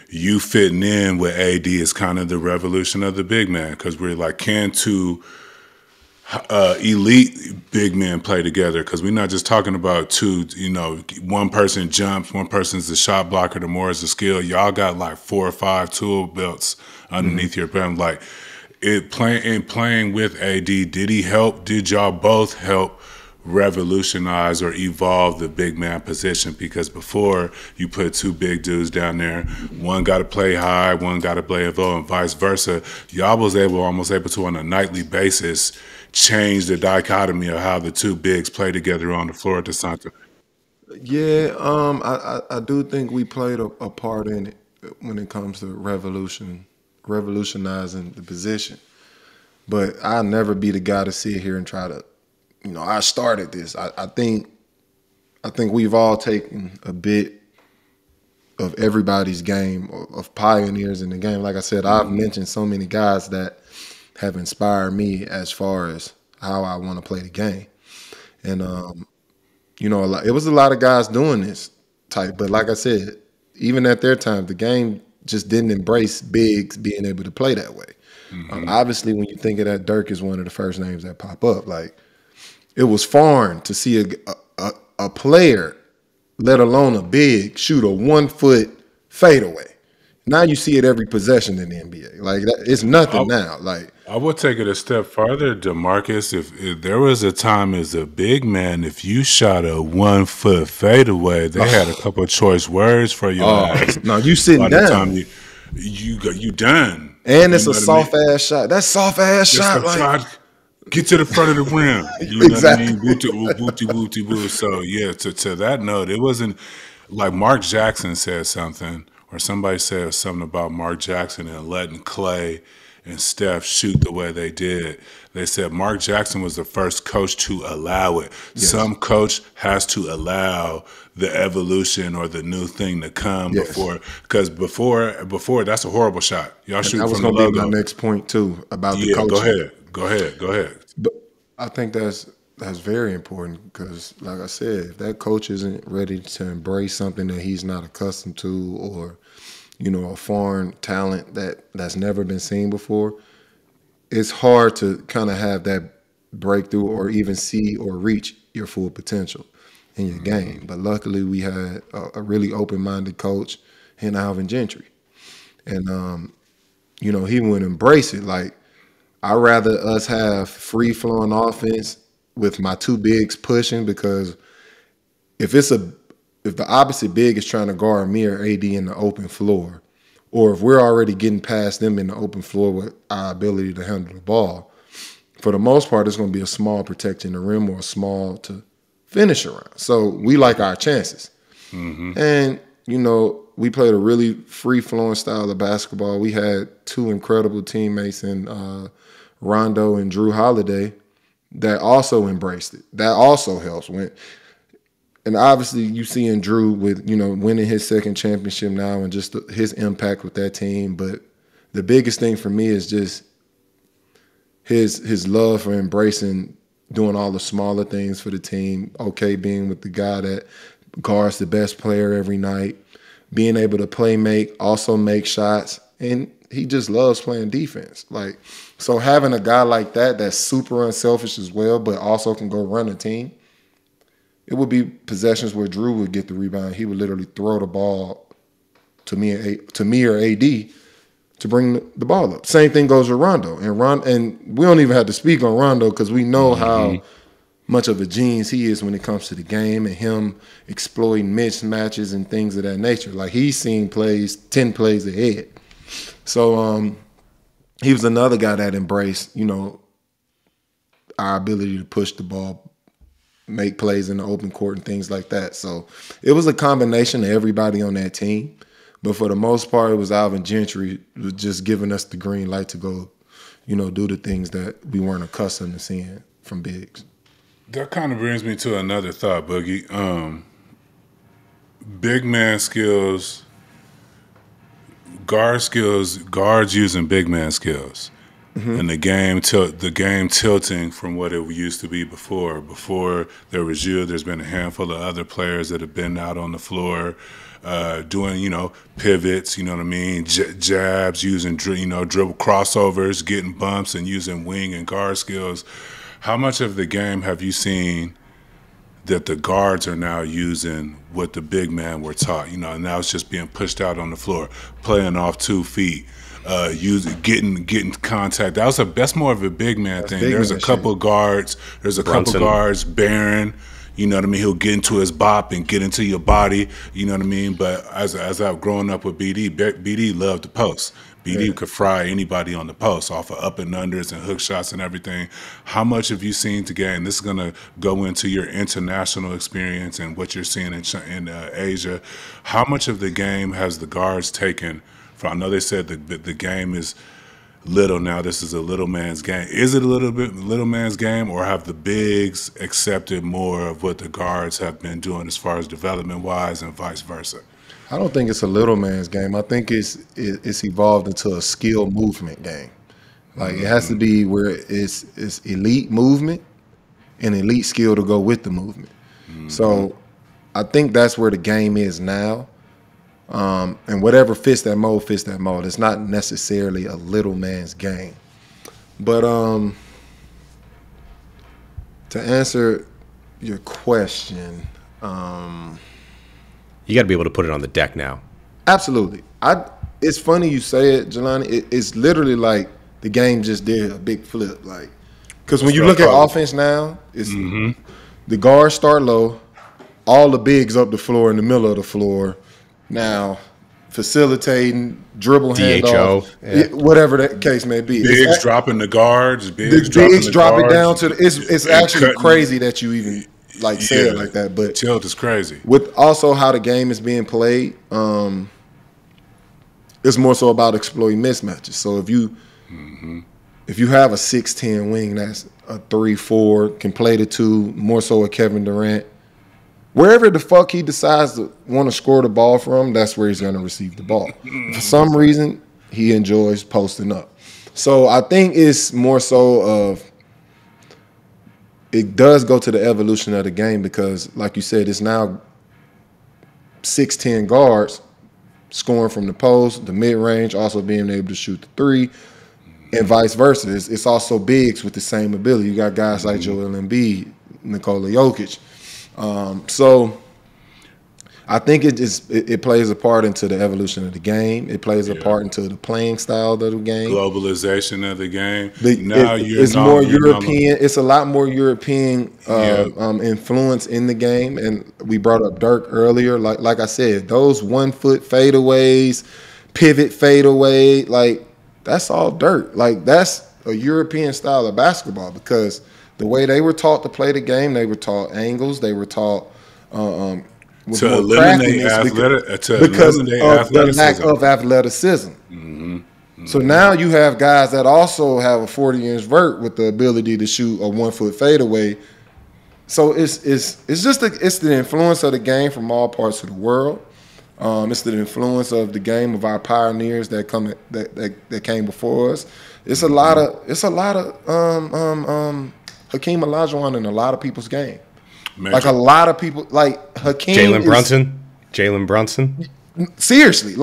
you fitting in with AD is kind of the revolution of the big man, because we're like, can two elite big men play together? Because we're not just talking about two, one person jumps, one person's the shot blocker, the more is the skill. Y'all got like 4 or 5 tool belts underneath your belt. Like playing with AD, did he help? Did y'all both help revolutionize or evolve the big man position? Because before, you put 2 big dudes down there, one got to play high, one got to play low, and vice versa. Y'all was almost able to, on a nightly basis, change the dichotomy of how the 2 bigs play together on the floor at the center. Yeah, I do think we played a part in it when it comes to revolutionizing the position. But I'll never be the guy to sit here and try to, I started this. I think we've all taken a bit of everybody's game, of pioneers in the game. Like I said, I've mentioned so many guys that have inspired me as far as how I want to play the game. And, it was a lot of guys doing this type. But like I said, even at their time, the game just didn't embrace bigs being able to play that way. Obviously, when you think of that, Dirk is one of the first names that pop up. Like, it was foreign to see a player, let alone a big, shoot a 1-foot fadeaway. Now you see it every possession in the NBA. Like, it's nothing now. Like, I would take it a step further, DeMarcus. If there was a time as a big man, if you shot a 1-foot fadeaway, they had a couple of choice words for your ass. No, you sitting down. By the time you done. And it's a soft ass shot. That soft ass shot, like, get to the front of the rim. You Exactly. know what I mean? Booty. So yeah, to that note, it wasn't like Mark Jackson said something, or somebody said something about Mark Jackson and letting Clay and Steph shoot the way they did. They said Mark Jackson was the first coach to allow it. Yes. Some coach has to allow the evolution or the new thing to come before, because before that's a horrible shot. Y'all shoot from the logo. That was going to be my next point too about the coaching. Go ahead. But I think that's very important, because, like I said, if that coach isn't ready to embrace something that he's not accustomed to, or a foreign talent that's never been seen before, it's hard to kind of have that breakthrough or even see or reach your full potential in your game. But luckily, we had a really open-minded coach in Alvin Gentry. And, he would embrace it. Like, I'd rather us have free-flowing offense with my 2 bigs pushing, because if the opposite big is trying to guard me or AD in the open floor, or if we're already getting past them in the open floor with our ability to handle the ball, for the most part, it's going to be a small protecting the rim or a small to finish around. So we like our chances. And, we played a really free-flowing style of basketball. We had 2 incredible teammates in Rondo and Drew Holiday that also embraced it. That also helps. And obviously, you see in Drew with, winning his 2nd championship now and just his impact with that team. But the biggest thing for me is just his love for embracing doing all the smaller things for the team, being with the guy that guards the best player every night, being able to make, also make shots, and he just loves playing defense. Like, so having a guy like that that's super unselfish as well, but also can go run a team, it would be possessions where Drew would get the rebound. He would literally throw the ball to me or AD to bring the ball up. Same thing goes with Rondo. And we don't even have to speak on Rondo, because we know how much of a genius he is when it comes to the game, and him exploiting mismatches and things of that nature. Like, he's seen plays 10 plays ahead. So he was another guy that embraced, our ability to push the ball, make plays in the open court and things like that. So it was a combination of everybody on that team. But for the most part, it was Alvin Gentry just giving us the green light to go, do the things that we weren't accustomed to seeing from bigs. That kind of brings me to another thought, Boogie. Big man skills, guards using big man skills. and the game tilting from what it used to be before. Before there was you, there's been a handful of other players that have been out on the floor doing, pivots, you know what I mean, jabs, using, dribble crossovers, getting bumps, and using wing and guard skills. How much of the game have you seen that the guards are now using what the big man were taught? And now it's just being pushed out on the floor, playing off 2 feet, getting contact. That's more of a big man thing. There's a couple guards. There's a couple guards. Barron, you know what I mean. He'll get into his bop and get into your body. You know what I mean. But as I've grown up with BD loved the post. BD could fry anybody on the post off of up and unders and hook shots and everything. How much have you seen today? And this is going to go into your international experience and what you're seeing in Asia. How much of the game has the guards taken? I know they said the game is little now. This is a little man's game. Is it a little man's game, or have the bigs accepted more of what the guards have been doing as far as development-wise and vice versa? I don't think it's a little man's game. I think it's evolved into a skill movement game. Like it has to be where it's elite movement and elite skill to go with the movement. So I think that's where the game is now. And whatever fits that mold, fits that mold. It's not necessarily a little man's game. But to answer your question, you got to be able to put it on the deck now. Absolutely. It's funny you say it, Jelani. It's literally like the game just did a big flip. Like, because when you look at offense now, it's the guards start low, all the bigs up the floor in the middle of the floor. Now, facilitating, dribble handoff, whatever that case may be. Bigs dropping the guards. Bigs drop it down to it's actually crazy that you even say it like that. But tilt is crazy. With also how the game is being played, it's more so about exploiting mismatches. So if you have a 6'10" wing that's a 3-4, can play the 2, more so a Kevin Durant. Wherever the fuck he decides to want to score the ball from, that's where he's going to receive the ball. For some reason, he enjoys posting up. So I think it's more so of it does go to the evolution of the game because, like you said, it's now 6'10" guards scoring from the post, the mid-range, also being able to shoot the 3, and vice versa. It's also bigs with the same ability. You got guys like Joel Embiid, Nikola Jokic. So I think it plays a part into the evolution of the game. It plays a part into the playing style of the game. Globalization of the game. It's more European. It's a lot more European influence in the game. And we brought up Dirk earlier. Like I said, those 1-foot fadeaways, pivot fadeaway, that's all Dirk. That's a European style of basketball because the way they were taught to play the game, they were taught angles. They were taught to eliminate because of the lack of athleticism. So now you have guys that also have a 40-inch vert with the ability to shoot a 1-foot fadeaway. So it's the influence of the game from all parts of the world. It's the influence of the game of our pioneers that came before us. It's a lot of Hakeem Olajuwon in a lot of people's game. A lot of people, Hakeem. Jalen Brunson. Seriously,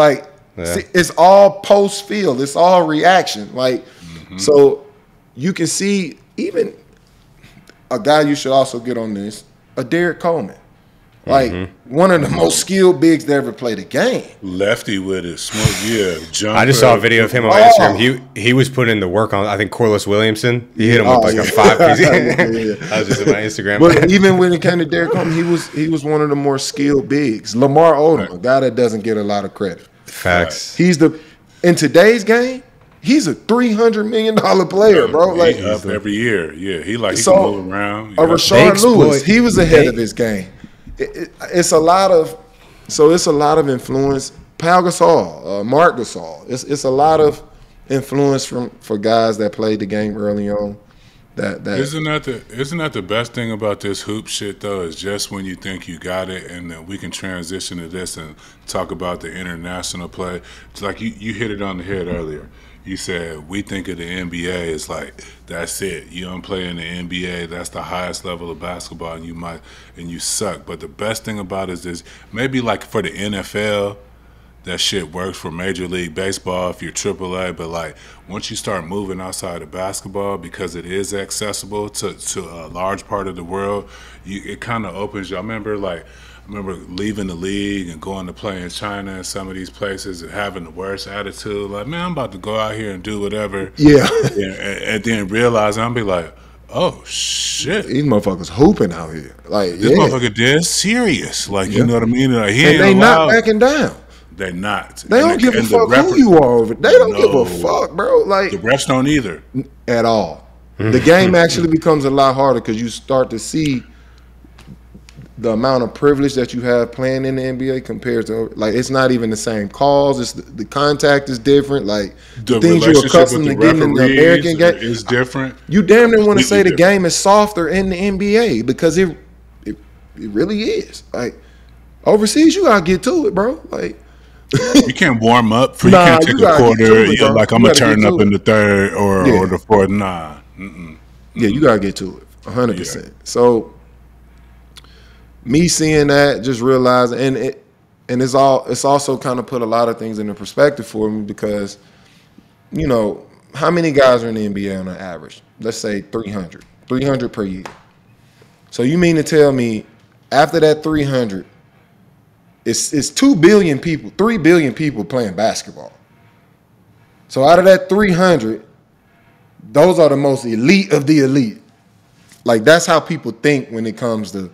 it's all post field. It's all reaction. So you can see even a guy you should also get on this, a Derek Coleman. One of the most skilled bigs to ever play the game. Lefty with it, jumper. I just saw a video of him on Instagram. He was putting the work on, I think, Corliss Williamson. He hit him with a 5-piece. I was just on my Instagram. But even when it came to Derek Coleman, he was one of the more skilled bigs. Lamar Odom, a guy that doesn't get a lot of credit. Facts. In today's game, he's a $300 million player, bro. He up every year. Yeah, he can move around. Rashard Lewis, he was ahead of his game. It's a lot of influence. Pau Gasol, Mark Gasol. It's a lot of influence for guys that played the game early on. Isn't that the best thing about this hoop shit though? Is just when you think you got it, and then we can transition to this and talk about the international play. It's like you hit it on the head earlier. You said we think of the NBA as like that's it. You don't play in the NBA. That's the highest level of basketball, and you suck. But the best thing about it is maybe like for the NFL. That shit works for Major League Baseball if you're AAA, but like once you start moving outside of basketball, because it is accessible to a large part of the world, it kind of opens you. I remember leaving the league and going to play in China and some of these places and having the worst attitude. Like, man, I'm about to go out here and do whatever. Yeah. and then realizing, I'll be like, oh shit, these motherfuckers hooping out here. Like this motherfucker dead serious. Like you know what I mean? Like, and they not backing down. They're not. They don't give a fuck who you are over. They don't give a fuck, bro. Like the refs don't either at all. The game actually becomes a lot harder because you start to see the amount of privilege that you have playing in the NBA compared to like it's not even the same calls. It's the contact is different. Like the things you're accustomed to getting in the American game is different. You damn near want to say the game is softer in the NBA because it really is. Like overseas, you gotta get to it, bro. Like. You can't warm up. You can't take a quarter. You're like, I'm going to turn up in the third or the fourth. Nah. Yeah, you got to get to it 100%. Yeah. So, me seeing that, just realizing, and it's also kind of put a lot of things into perspective for me because, you know, how many guys are in the NBA on an average? Let's say 300 per year. So, you mean to tell me after that 300, it's 2 billion people, 3 billion people playing basketball. So out of that 300, those are the most elite of the elite. Like that's how people think when it comes to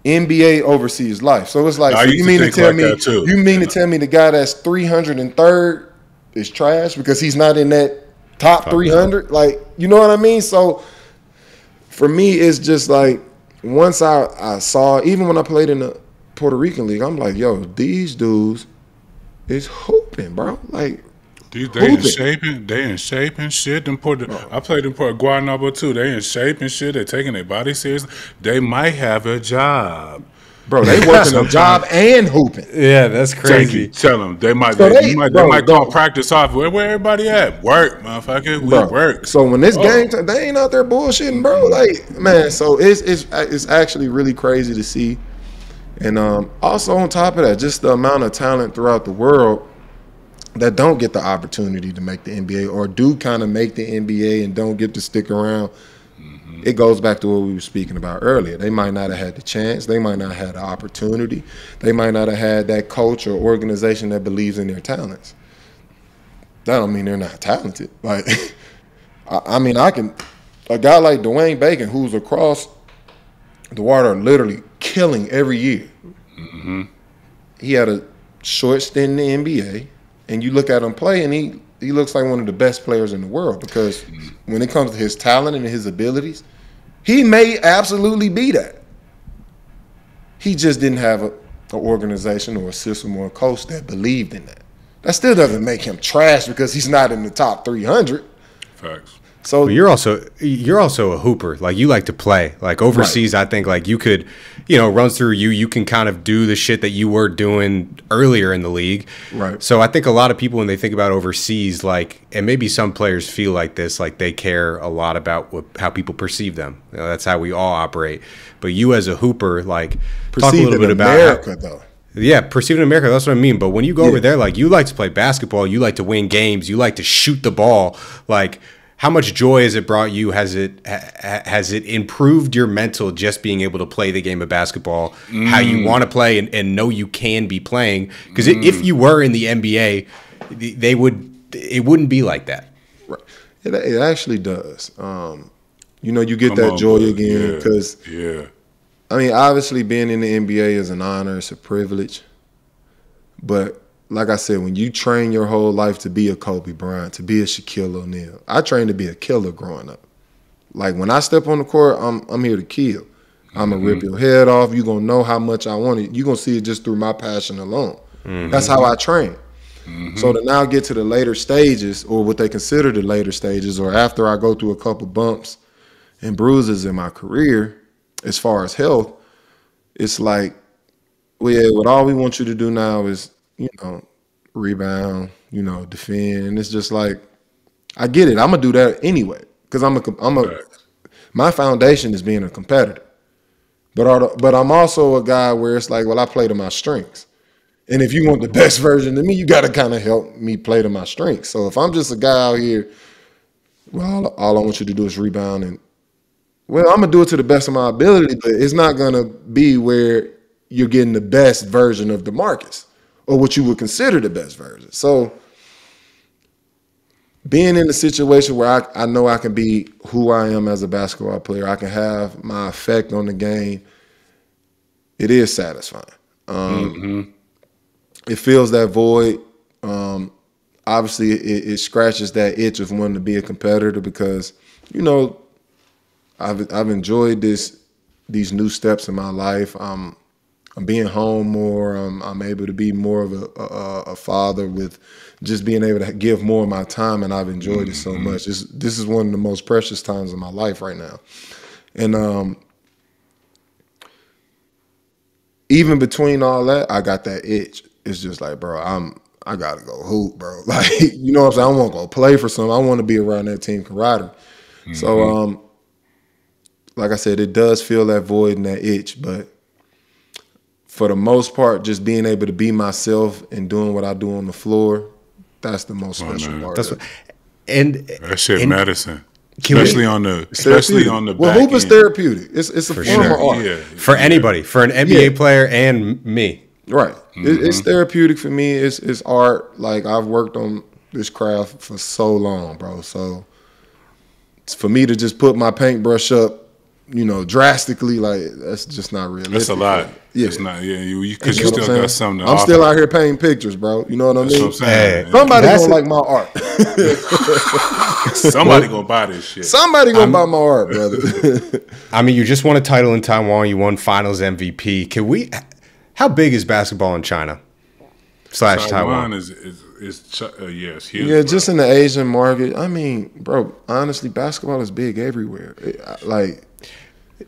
NBA overseas life. So it's like so you mean to tell me to tell me the guy that's 303rd is trash because he's not in that top 300? Like, you know what I mean? So for me, it's just like once I saw, even when I played in the Puerto Rican league, I'm like, yo, these dudes is hooping, bro. Like, they in shape and shit. I played in Guaynabo too. They in shape and shit. They're taking their body seriously. They might have a job. Bro, they working a job and hooping. Yeah, that's crazy. Tell them they might call practice off. Where everybody at? Work, motherfucker. We work. So when this game, they ain't out there bullshitting, bro. Like, man, so it's actually really crazy to see. And also on top of that, just the amount of talent throughout the world that don't get the opportunity to make the NBA or do kind of make the NBA and don't get to stick around. Mm-hmm. It goes back to what we were speaking about earlier. They might not have had the chance. They might not have had the opportunity. They might not have had that coach or organization that believes in their talents. That don't mean they're not talented. Like, I mean, a guy like Dwayne Bacon who's across the water literally killing every year. Mm-hmm. He had a short stint in the NBA, and you look at him play, and he looks like one of the best players in the world because when it comes to his talent and his abilities, he may absolutely be that. He just didn't have an organization or a system or a coach that believed in that. That still doesn't make him trash because he's not in the top 300. Facts. So well, you're also a hooper. Like you like to play. Like overseas, right. I think like you could, runs through you. You can kind of do the shit that you were doing earlier in the league. Right. So I think a lot of people when they think about overseas, like, and maybe some players feel like this, like they care a lot about how people perceive them. That's how we all operate. But you as a hooper, like, talk a little bit about America, though. Yeah, perceived in America, that's what I mean. But when you go over there, like, you like to play basketball, you like to win games, you like to shoot the ball, like. How much joy has it brought you? Has it improved your mental just being able to play the game of basketball how you want to play and know you can be playing? Because if you were in the NBA, it wouldn't be like that. Right. It actually does. You get that joy again because I mean, obviously being in the NBA is an honor, it's a privilege, but. Like I said, when you train your whole life to be a Kobe Bryant, to be a Shaquille O'Neal, I trained to be a killer growing up. Like when I step on the court, I'm here to kill. I'm gonna rip your head off. You're gonna know how much I want it. You're gonna see it just through my passion alone. That's how I train. So to now get to the later stages, or what they consider the later stages, or after I go through a couple bumps and bruises in my career, as far as health, it's like, well, yeah, what all we want you to do now is, rebound, defend. And it's just like, I get it. I'm gonna do that anyway because my foundation is being a competitor. But I'm also a guy where it's like, well, I play to my strengths. And if you want the best version of me, you got to kind of help me play to my strengths. So if I'm just a guy out here, well, all I want you to do is rebound and, well, I'm going to do it to the best of my ability, but it's not going to be where you're getting the best version of DeMarcus or what you would consider the best version. So being in a situation where I know I can be who I am as a basketball player, I can have my effect on the game, it is satisfying. It fills that void. Obviously, it scratches that itch of wanting to be a competitor because, I've enjoyed these new steps in my life. I'm being home more. I'm able to be more of a father with just being able to give more of my time, and I've enjoyed it so much. This is one of the most precious times of my life right now. And even between all that, I got that itch. It's just like, bro, I gotta go hoop, bro. Like, you know what I'm saying? I want to go play for something. I want to be around that team camaraderie. So, like I said, it does fill that void and that itch, but for the most part, just being able to be myself and doing what I do on the floor, that's the most special part. That shit medicine. Especially on the well, back hoop is end. therapeutic. It's a form of art. Yeah. For anybody, for an NBA player and me. Right. It's therapeutic for me. It's art. Like, I've worked on this craft for so long, bro. So it's for me to just put my paintbrush up, drastically, like, that's just not realistic. That's a lot. Yeah. It's not, because you still got something to I'm offer. still out here painting pictures, bro. You know what I mean? That's what I'm saying. Somebody gonna like my art. Somebody gonna buy this shit. Somebody gonna buy my art, brother. I mean, you just won a title in Taiwan. You won Finals MVP. How big is basketball in China / Taiwan? is huge. Yeah, just in the Asian market. I mean, bro, honestly, basketball is big everywhere.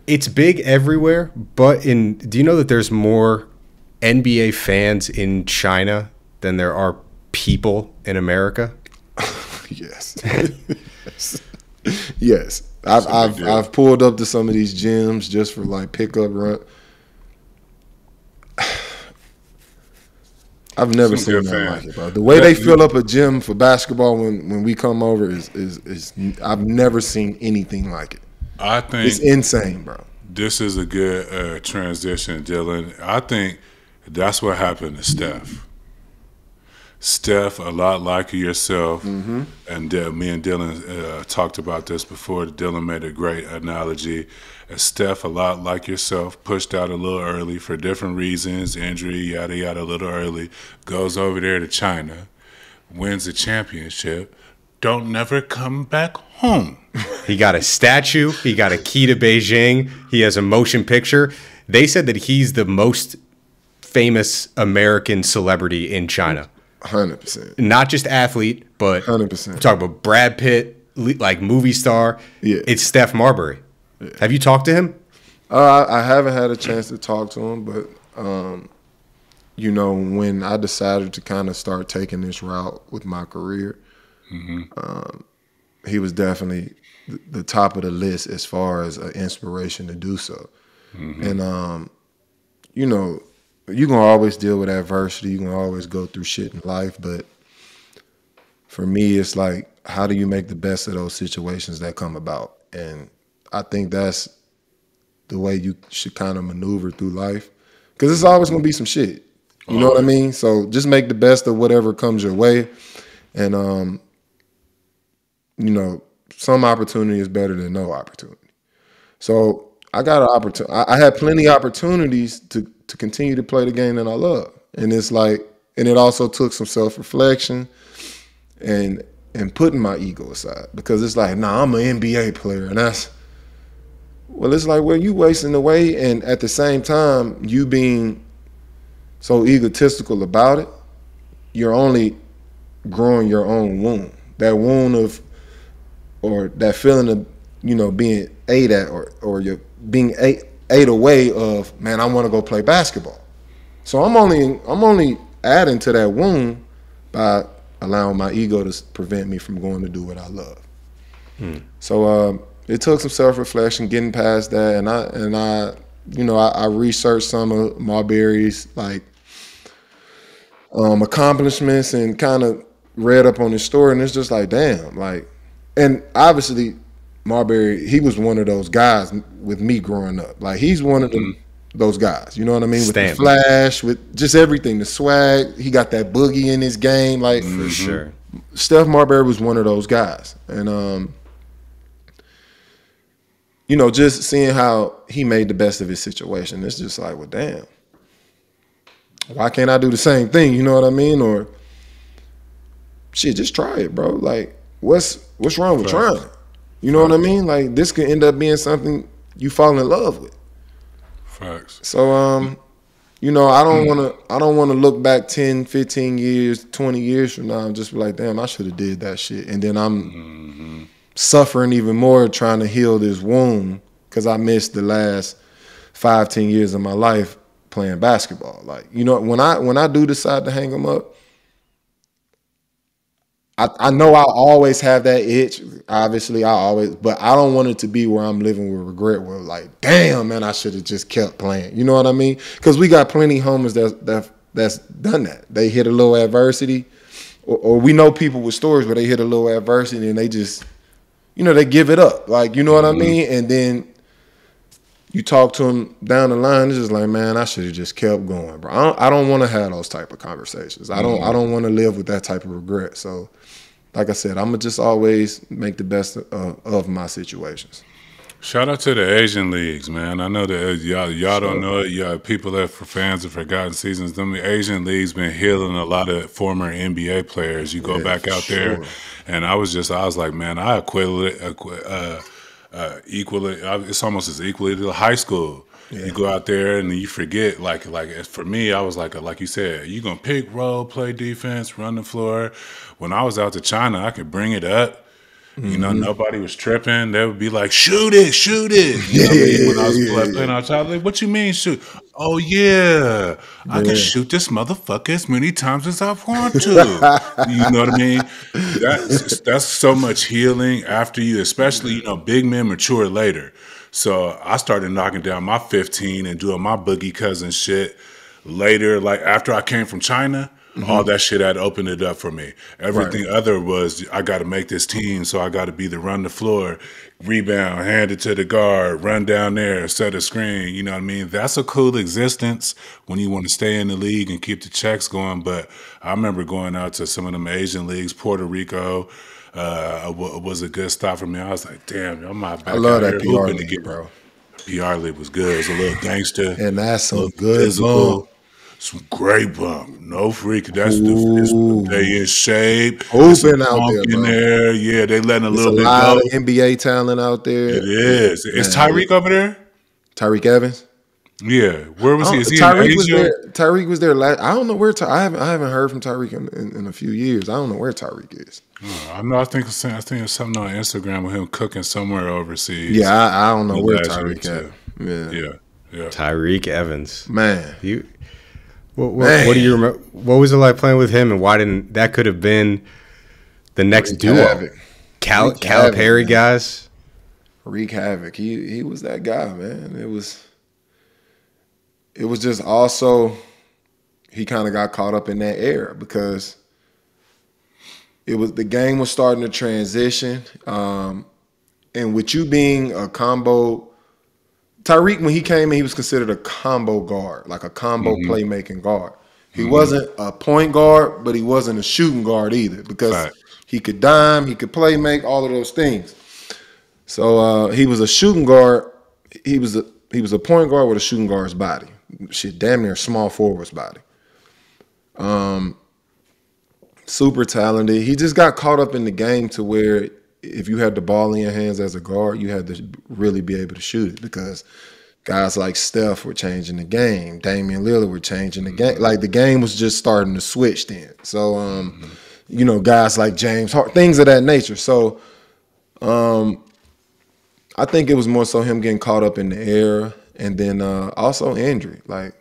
It's big everywhere, but do you know that there's more NBA fans in China than there are people in America? Yes. Yes. I've pulled up to some of these gyms just for like pickup run. I've never seen that like it, bro. The way they fill up a gym for basketball when we come over is I've never seen anything like it. I think it's insane, bro. This is a good transition, Dylan. I think that's what happened to Steph. Steph, a lot like yourself, and me and Dylan talked about this before. Dylan made a great analogy. Steph, a lot like yourself, pushed out a little early for different reasons, injury, yada, yada, a little early, goes over there to China, wins the championship, don't never come back home. He got a statue. He got a key to Beijing. He has a motion picture. They said that he's the most famous American celebrity in China. 100%. Not just athlete, but 100%. Talk about Brad Pitt, like movie star. Yeah. It's Steph Marbury. Yeah. Have you talked to him? I haven't had a chance to talk to him, but when I decided to kind of start taking this route with my career, he was definitely the top of the list as far as an inspiration to do so. And you're going to always deal with adversity. You're going to always go through shit in life. But for me, it's like, how do you make the best of those situations that come about? And I think that's the way you should kind of maneuver through life. Because it's always going to be some shit. You know what I mean? So just make the best of whatever comes your way. And, some opportunity is better than no opportunity. So I got an opportunity. I had plenty of opportunities to continue to play the game that I love. And it's like, and it also took some self-reflection and putting my ego aside, because it's like, nah, I'm an NBA player. And it's like, well, you wasting away. And at the same time, you being so egotistical about it, you're only growing your own wound. That wound or that feeling you know, being ate at or you're being ate away of, man, I want to go play basketball. So I'm only adding to that wound by allowing my ego to prevent me from going to do what I love. So it took some self-reflection, getting past that, and I you know, I researched some of Marbury's like accomplishments and kind of read up on his story, and it's just like, damn, like, and obviously Marbury, he was one of those guys with me growing up. Like, he's one of those guys, you know what I mean? With the flash, with just everything, the swag. He got that boogie in his game, like, for sure. Stephon Marbury was one of those guys, and you know, just seeing how he made the best of his situation, it's just like, well, damn, why can't I do the same thing? You know what I mean? Or shit, just try it, bro. Like, what's wrong with trying? You know what I mean? Like, this could end up being something you fall in love with. Facts. So, you know, I don't want to look back 10, 15 years, 20 years from now and just be like, damn, I should have did that shit. And then I'm suffering even more trying to heal this wound because I missed the last 5, 10 years of my life playing basketball. Like, you know, when I do decide to hang them up, I know I always have that itch. Obviously, but I don't want it to be where I'm living with regret. Where like, damn, man, I should have just kept playing. You know what I mean? Because we got plenty homies that's done that. They hit a little adversity, or we know people with stories where they hit a little adversity and they just, you know, they give it up. Like, you know what I mean? And then you talk to them down the line, it's just like, man, I should have just kept going, bro. I don't want to have those type of conversations. I don't want to live with that type of regret. So, like I said, I'm gonna just always make the best of my situations. Shout out to the Asian leagues, man. I know that y'all don't know it. Y'all people that for fans of Forgotten Seasons, them Asian leagues been healing a lot of former NBA players. You go back out there, and I was like, man, I equal it. It's almost as equally to high school. Yeah. You go out there and you forget, like for me, I was like you said, you gonna pick, roll, play defense, run the floor. When I was out to China, I could bring it up. You know, nobody was tripping. They would be like, shoot it. You know what I mean? When I was playing outside, like, what you mean shoot? Oh, yeah. I can shoot this motherfucker as many times as I want to. You know what I mean? That's so much healing after you, especially, you know, big men mature later. So I started knocking down my 15 and doing my Boogie Cousins shit later, like after I came from China. All that shit had opened it up for me. Everything other was, I got to make this team, so I got to be the run the floor, rebound, hand it to the guard, run down there, set a screen. You know what I mean? That's a cool existence when you want to stay in the league and keep the checks going. But I remember going out to some of them Asian leagues, Puerto Rico. Was a good stop for me. I was like, damn, I'm not back. I love that PR league, bro. PR league was good. It was a little gangster. And that's some good bump. Some great bump, no freak. That's they in shape. Open out there, bro. There. Yeah, they letting a little bit go. A lot of NBA talent out there. It is. Is Tyreek over there? Tyreek Evans. Yeah, where was he? Is he Tyreek was there. Tyreek was there last. I don't know where. I haven't heard from Tyreek in a few years. I don't know where Tyreek is. I know. I think it's something on Instagram with him cooking somewhere overseas. Yeah, I don't know where Tyreek at. Yeah. Tyreek Evans, man. What do you remember? What was it like playing with him, and why didn't that could have been the next duo? Calipari guys. Wreak havoc. He was that guy, man. It was just also he kind of got caught up in that era because the game was starting to transition, and with you being a combo. Tyreek, when he came in, he was considered a combo guard, like a combo playmaking guard. He wasn't a point guard, but he wasn't a shooting guard either because he could dime, he could play make, all of those things. So he was a shooting guard. He was a point guard with a shooting guard's body. Shit, damn near small forward's body. Super talented. He just got caught up in the game to where if you had the ball in your hands as a guard, you had to really be able to shoot it because guys like Steph were changing the game. Damian Lillard were changing the game. Like, the game was just starting to switch then. So, you know, guys like James Harden, things of that nature. So, I think it was more so him getting caught up in the air, and then also injury. Like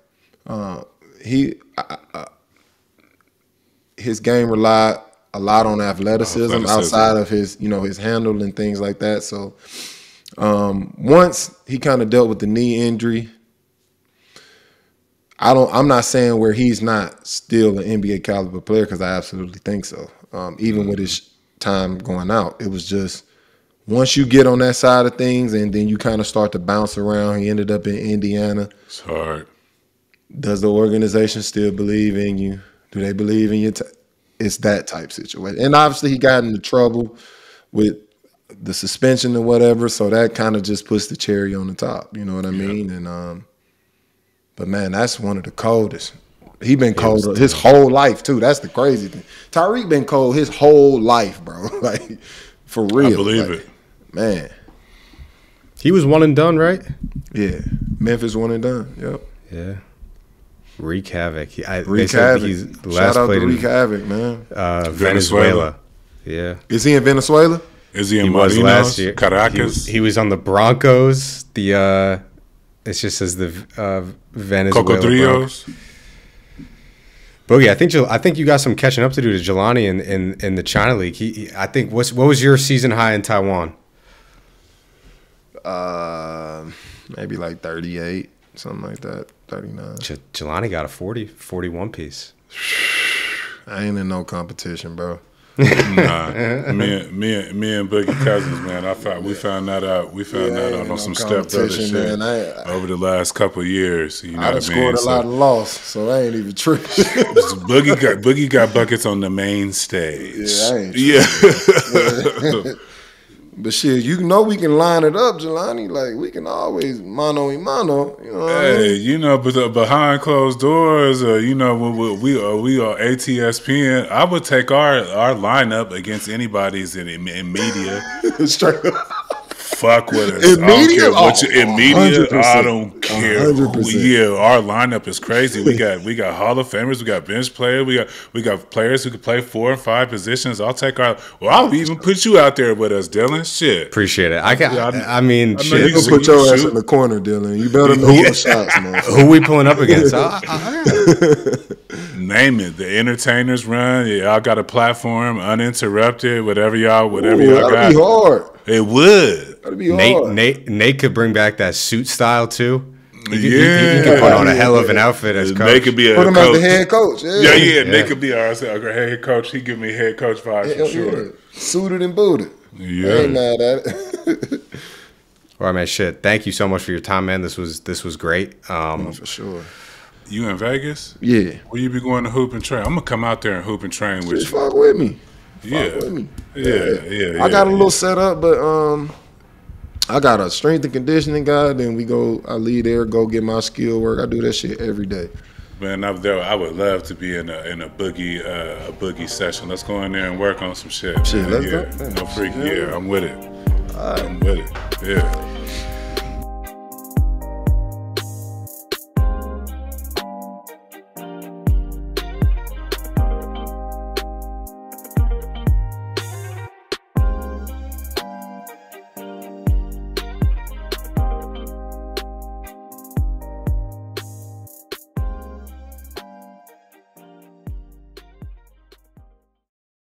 his game relied a lot on athleticism outside of his, his handle and things like that. So once he kind of dealt with the knee injury, I'm not saying where he's not still an NBA caliber player, because I absolutely think so. Even with his time going out, it was just once you get on that side of things and then you kind of start to bounce around. He ended up in Indiana. It's hard. Does the organization still believe in you? Do they believe in you? It's that type situation. And obviously he got into trouble with the suspension or whatever, so that kind of just puts the cherry on the top. You know what I mean? And but man, that's one of the coldest. He been cold his whole life too. That's the crazy thing. Tyreek been cold his whole life, bro. Like for real. I believe it. Man. He was one and done, right? Yeah. Memphis one and done. Yep. Yeah. Wreak havoc. Wreak havoc. Shout out to Wreak havoc, man. Venezuela. Yeah. Is he in Venezuela? Is he in was last year. Caracas? He was on the Broncos. It just says the Venezuela. Cocodrilos. Boogie, I think you got some catching up to do to Jelani in the China League. I think what was your season high in Taiwan? Maybe like 38, something like that, 39. Jelani got a 41 piece. I ain't in no competition, bro. Nah, me and Boogie Cousins, man. We found that out. We found that out on some stepbrother shit, man. Over the last couple of years. You know I what I mean? Scored a lot of loss, so I ain't even tripping. Boogie got buckets on the main stage. Yeah, I ain't tripping. But shit, we can line it up, Jelani. Like, we can always mano y mano. You know what I mean? But behind closed doors, we are ATSPN. I would take our lineup against anybody's in media. Straight up. Fuck with us. In media? In media, I don't care. 100%. Our lineup is crazy. We got Hall of Famers, we got bench players, we got players who can play 4 and 5 positions. I'll even put you out there with us, Dylan. Shit. Appreciate it. Shit. You can put your ass in the corner, Dylan. You better know the shots, man. Who we pulling up against? Name it. The entertainers run. Y'all got a platform, uninterrupted. Whatever y'all got. That'd be hard. It would. That'd be hard. Nate could bring back that suit style too. He could put on a hell of an outfit as coach. Nate could be put him as the head coach. Yeah. Nate could be our head coach. He give me head coach vibes for sure. Yeah. Suited and booted. Yeah. I ain't mad at it. All right, man. Shit. Thank you so much for your time, man. This was great. For sure. You in Vegas? Yeah. Where you be going to hoop and train? I'm gonna come out there and hoop and train with you. Just fuck with me. Yeah. I got a little setup, but I got a strength and conditioning guy. Then I leave there, go get my skill work. I do that shit every day. Man, I would love to be in a boogie session. Let's go in there and work on some shit. Let's go. No freak. Yeah, I'm with it. I'm with it. Yeah.